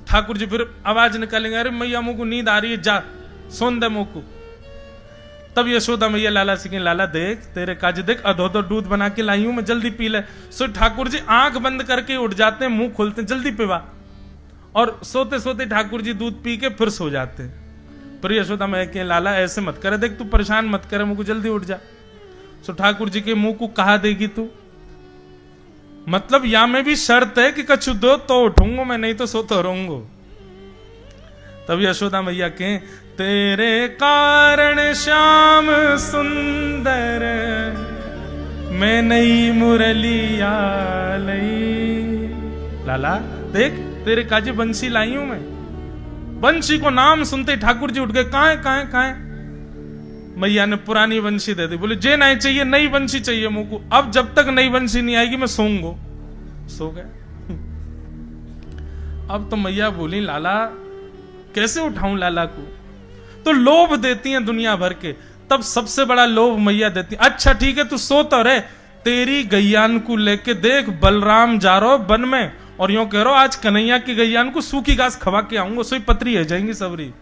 ठाकुर जी फिर आवाज निकालेंगे, अरे मैया मुझको नींद आ रही है, जा सोन दे मुझको। तब यशोदा मैया लाला से कहें, लाला देख तेरे काज देख, अधो तो दूध बना के लाई हूं मैं, जल्दी पी ले। सो ठाकुर जी आंख बंद करके उठ जाते हैं, मुंह खोलते हैं, जल्दी पीवा। और सोते सोते ठाकुर जी दूध पी के फिर सो जाते हैं। पर यशोदा मैया कहें, लाला ऐसे मत करे, देख तू परेशान मत करे मुझको, जल्दी उठ जा। सो ठाकुर जी के मुंह को कहा देगी तू, मतलब या में भी शर्त है कि कछु दो तो उठूंगा मैं, नहीं तो सोता रहूंगा। तब यशोदा मैया कहें, तेरे कारण श्याम सुंदर मैं नई मुरलिया लई। लाला देख तेरे काजी बंसी लाई हूं मैं। बंसी को नाम सुनते ठाकुर जी उठ गए, कहां है कहां है कहां है। मैया ने पुरानी बंसी दे दी, बोले जे नहीं चाहिए, नई बंसी चाहिए मुझको। अब जब तक नई बंसी नहीं आएगी मैं सोऊंगा। सो गए। अब तो मैया बोली, लाला कैसे उठाऊं लाला को। तो लोभ देती हैं दुनिया भर के। तब सबसे बड़ा लोभ मैया देती, अच्छा ठीक है तू सो तो रहे, तेरी गैयान को लेके देख बलराम जा रहा वन में, और यूं कह रहा आज कन्हैया की गैयान को सूखी घास खवा के आऊंगा, सोई पतरी है जाएंगी सबरी।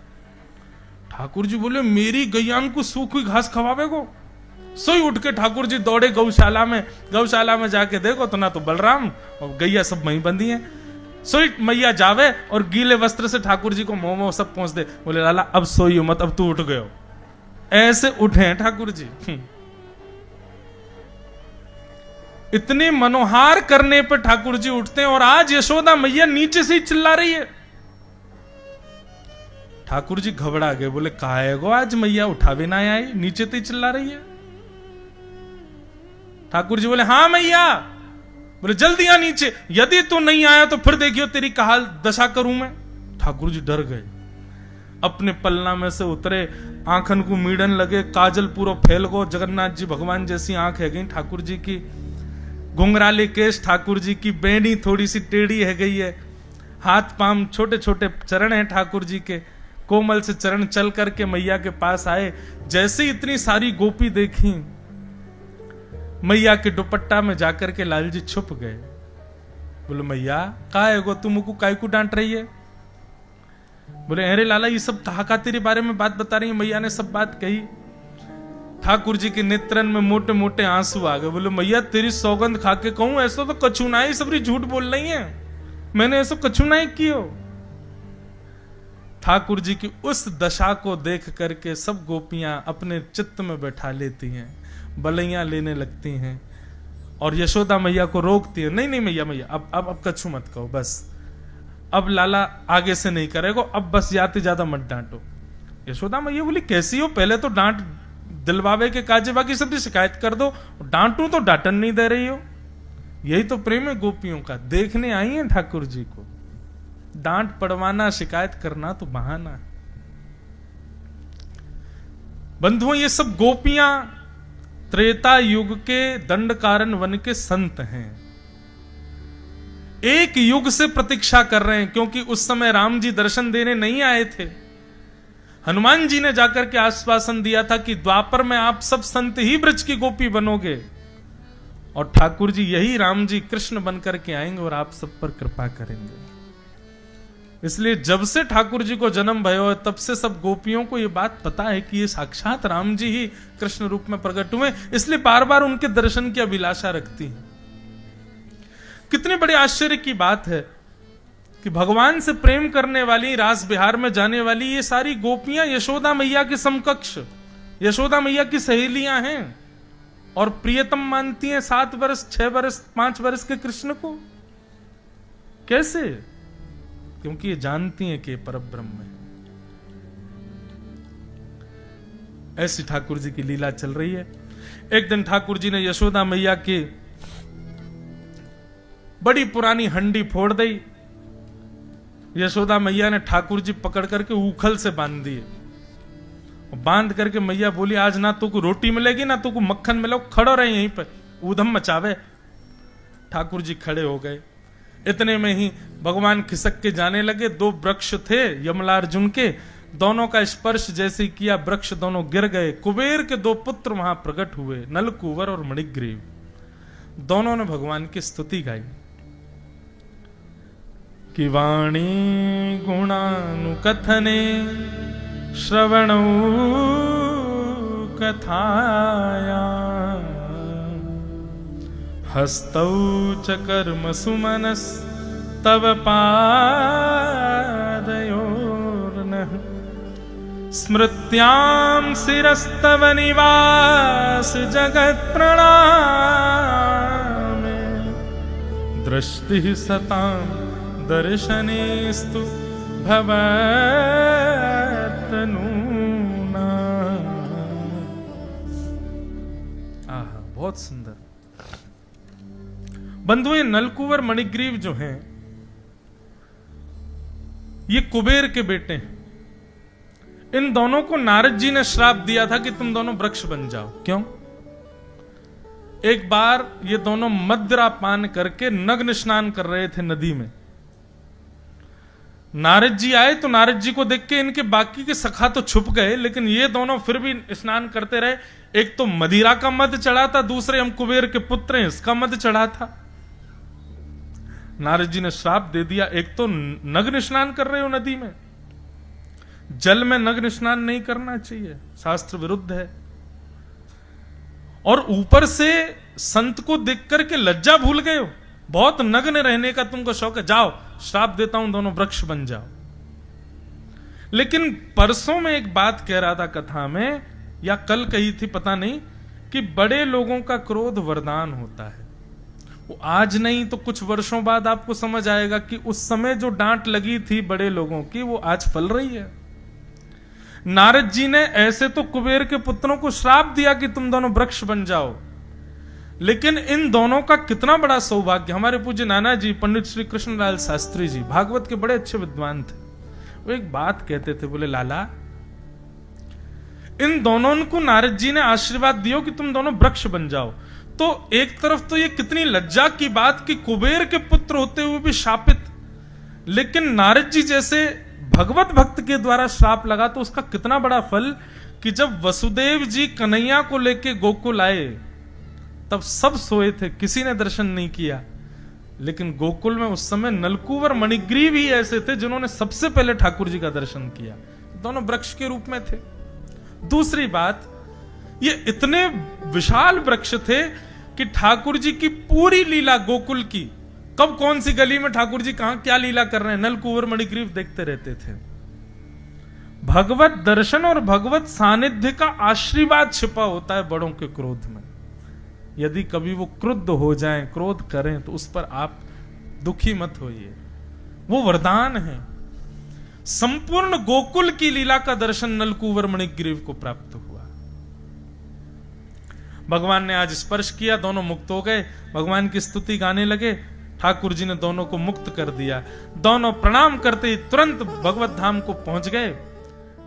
ठाकुर जी बोले, मेरी गैयान को सूखी घास खवावे को। सोई उठ के ठाकुर जी दौड़े गौशाला में। गौशाला में जाके देखो तो ना तो बलराम और गैया सब वहीं बंधी हैं। सोई मैया जावे और गीले वस्त्र से ठाकुर जी को मोमो सब पहुंच दे। बोले लाला अब सोइयो मत, अब तू उठ गए हो। ऐसे उठे हैं ठाकुर जी। इतने मनोहार करने पे ठाकुर जी उठते हैं। और आज यशोदा मैया नीचे से ही चिल्ला रही है। ठाकुर जी घबरा गए, बोले काहे गो आज मैया उठावे ना आई, नीचे तो ही चिल्ला रही है। ठाकुर जी बोले हाँ मैया। बोले जल्दी आ नीचे, यदि तू नहीं आया तो फिर देखियो तेरी कहाल दशा करूं मैं। ठाकुर जी डर गए, अपने पलना में से उतरे, आंखन को मीड़न लगे, काजल पूरा फैल गो, जगन्नाथ जी भगवान जैसी आंख है गई ठाकुर जी की, घुंघराले केश ठाकुर जी की, बेनी थोड़ी सी टेढ़ी है गई है, हाथ पाम छोटे छोटे चरण है ठाकुर जी के, कोमल से चरण चल करके मैया के पास आए। जैसे इतनी सारी गोपी देखी, मैया के दुपट्टा में जाकर के लाल जी छुप गए। बोले मैया का है गो, तुम को काय को डांट रही है? बोले अरे लाला ये सब कहा तेरे बारे में बात बता रही है। मैया ने सब बात कही। ठाकुर जी के नेत्रन में मोटे मोटे आंसू आ गए। बोले मैया तेरी सौगंध खा के कहूं, ऐसा तो कछु ना ही, सबरी झूठ बोल रही है, मैंने ऐसा कछु ना ही कियो। ठाकुर जी की उस दशा को देख करके सब गोपियां अपने चित्त में बैठा लेती हैं, बलैया लेने लगती हैं और यशोदा मैया को रोकती है। नहीं नहीं मैया मैया अब कछु मत कहो, बस अब लाला आगे से नहीं करेगा, अब बस जाते ज्यादा मत डांटो। यशोदा मैया बोली कैसी हो, पहले तो डांट दिलवावे के काजे, बाकी सबकी शिकायत कर दो, डांटू तो डांटन नहीं दे रही हो। यही तो प्रेम है गोपियों का। देखने आई है ठाकुर जी को, डांट पड़वाना शिकायत करना तो बहाना है। बंधुओं ये सब गोपियां त्रेता युग के दंडकारण्य वन के संत हैं, एक युग से प्रतीक्षा कर रहे हैं, क्योंकि उस समय राम जी दर्शन देने नहीं आए थे। हनुमान जी ने जाकर के आश्वासन दिया था कि द्वापर में आप सब संत ही ब्रज की गोपी बनोगे, और ठाकुर जी यही राम जी कृष्ण बनकर के आएंगे और आप सब पर कृपा करेंगे। इसलिए जब से ठाकुर जी को जन्म भयो है तब से सब गोपियों को यह बात पता है कि ये साक्षात राम जी ही कृष्ण रूप में प्रकट हुए, इसलिए बार बार उनके दर्शन की अभिलाषा रखती हैं। कितने बड़े आश्चर्य की बात है कि भगवान से प्रेम करने वाली, रास बिहार में जाने वाली ये सारी गोपियां यशोदा मैया के समकक्ष, यशोदा मैया की सहेलियां हैं और प्रियतम मानती हैं 7 वर्ष 6 वर्ष 5 वर्ष के कृष्ण को। कैसे? क्योंकि ये जानती हैं कि परब्रह्म है। ऐसी ठाकुर जी की लीला चल रही है। एक दिन ठाकुर जी ने यशोदा मैया की बड़ी पुरानी हंडी फोड़ दी। यशोदा मैया ने ठाकुर जी पकड़ करके उखल से बांध दिए। बांध करके मैया बोली आज ना तो को रोटी मिलेगी ना तो को मक्खन मिलेगा, खड़ो रहे यहीं पर, ऊधम मचावे। ठाकुर जी खड़े हो गए। इतने में ही भगवान खिसक के जाने लगे। 2 वृक्ष थे यमलार्जुन के, दोनों का स्पर्श जैसे किया वृक्ष दोनों गिर गए। कुबेर के 2 पुत्र वहां प्रकट हुए, नलकुवर और मणिग्रीव। दोनों ने भगवान की स्तुति गाई कि वाणी गुणानुकथने श्रवणौ कथाया हस्तौ च कर्म सुमनस तव पादयोर्नः स्मृत्यां शिरस्तव निवास जगत् प्रणामे दृष्टि सतां दर्शनेस्तु भवत्तनूना। आहा, बहुत सुंदर। बंधुएं, नलकुवर मणिग्रीव जो हैं ये कुबेर के बेटे हैं। इन दोनों को नारद जी ने श्राप दिया था कि तुम दोनों वृक्ष बन जाओ। क्यों? एक बार ये दोनों मदिरा पान करके नग्न स्नान कर रहे थे नदी में। नारद जी आए तो नारद जी को देख के इनके बाकी के सखा तो छुप गए, लेकिन ये दोनों फिर भी स्नान करते रहे। एक तो मदिरा का मद चढ़ा था, दूसरे हम कुबेर के पुत्र हैं इसका मद चढ़ा था। नारद जी ने श्राप दे दिया, एक तो नग्न स्नान कर रहे हो नदी में, जल में नग्न स्नान नहीं करना चाहिए, शास्त्र विरुद्ध है, और ऊपर से संत को देख करके लज्जा भूल गए हो, बहुत नग्न रहने का तुमको शौक है, जाओ श्राप देता हूं दोनों वृक्ष बन जाओ। लेकिन परसों में एक बात कह रहा था कथा में, या कल कही थी पता नहीं, कि बड़े लोगों का क्रोध वरदान होता है। वो आज नहीं तो कुछ वर्षों बाद आपको समझ आएगा कि उस समय जो डांट लगी थी बड़े लोगों की वो आज फल रही है। नारद जी ने ऐसे तो कुबेर के पुत्रों को श्राप दिया कि तुम दोनों वृक्ष बन जाओ, लेकिन इन दोनों का कितना बड़ा सौभाग्य। हमारे पूज्य नाना जी पंडित श्री कृष्णलाल शास्त्री जी भागवत के बड़े अच्छे विद्वान थे। वो एक बात कहते थे, बोले लाला इन दोनों को नारद जी ने आशीर्वाद दियो कि तुम दोनों वृक्ष बन जाओ। तो एक तरफ तो ये कितनी लज्जा की बात कि कुबेर के पुत्र होते हुए भी शापित, लेकिन नारद जी जैसे भगवत भक्त के द्वारा श्राप लगा तो उसका कितना बड़ा फल कि जब वसुदेव जी कन्हैया को लेके गोकुल आए तब सब सोए थे, किसी ने दर्शन नहीं किया। लेकिन गोकुल में उस समय नलकूवर मणिग्रीव ही ऐसे थे जिन्होंने सबसे पहले ठाकुर जी का दर्शन किया। दोनों वृक्ष के रूप में थे। दूसरी बात, ये इतने विशाल वृक्ष थे कि ठाकुर जी की पूरी लीला गोकुल की, कब कौन सी गली में ठाकुर जी कहां क्या लीला कर रहे हैं, नलकूवर मणिग्रीव देखते रहते थे। भगवत दर्शन और भगवत सानिध्य का आशीर्वाद छिपा होता है बड़ों के क्रोध में। यदि कभी वो क्रुद्ध हो जाएं, क्रोध करें, तो उस पर आप दुखी मत होइए, वो वरदान है। संपूर्ण गोकुल की लीला का दर्शन नलकूवर मणिग्रीव को प्राप्त हुआ। भगवान ने आज स्पर्श किया, दोनों मुक्त हो गए, भगवान की स्तुति गाने लगे। ठाकुर जी ने दोनों को मुक्त कर दिया। दोनों प्रणाम करते ही तुरंत भगवत धाम को पहुंच गए।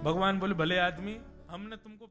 भगवान बोले, भले आदमी, हमने तुमको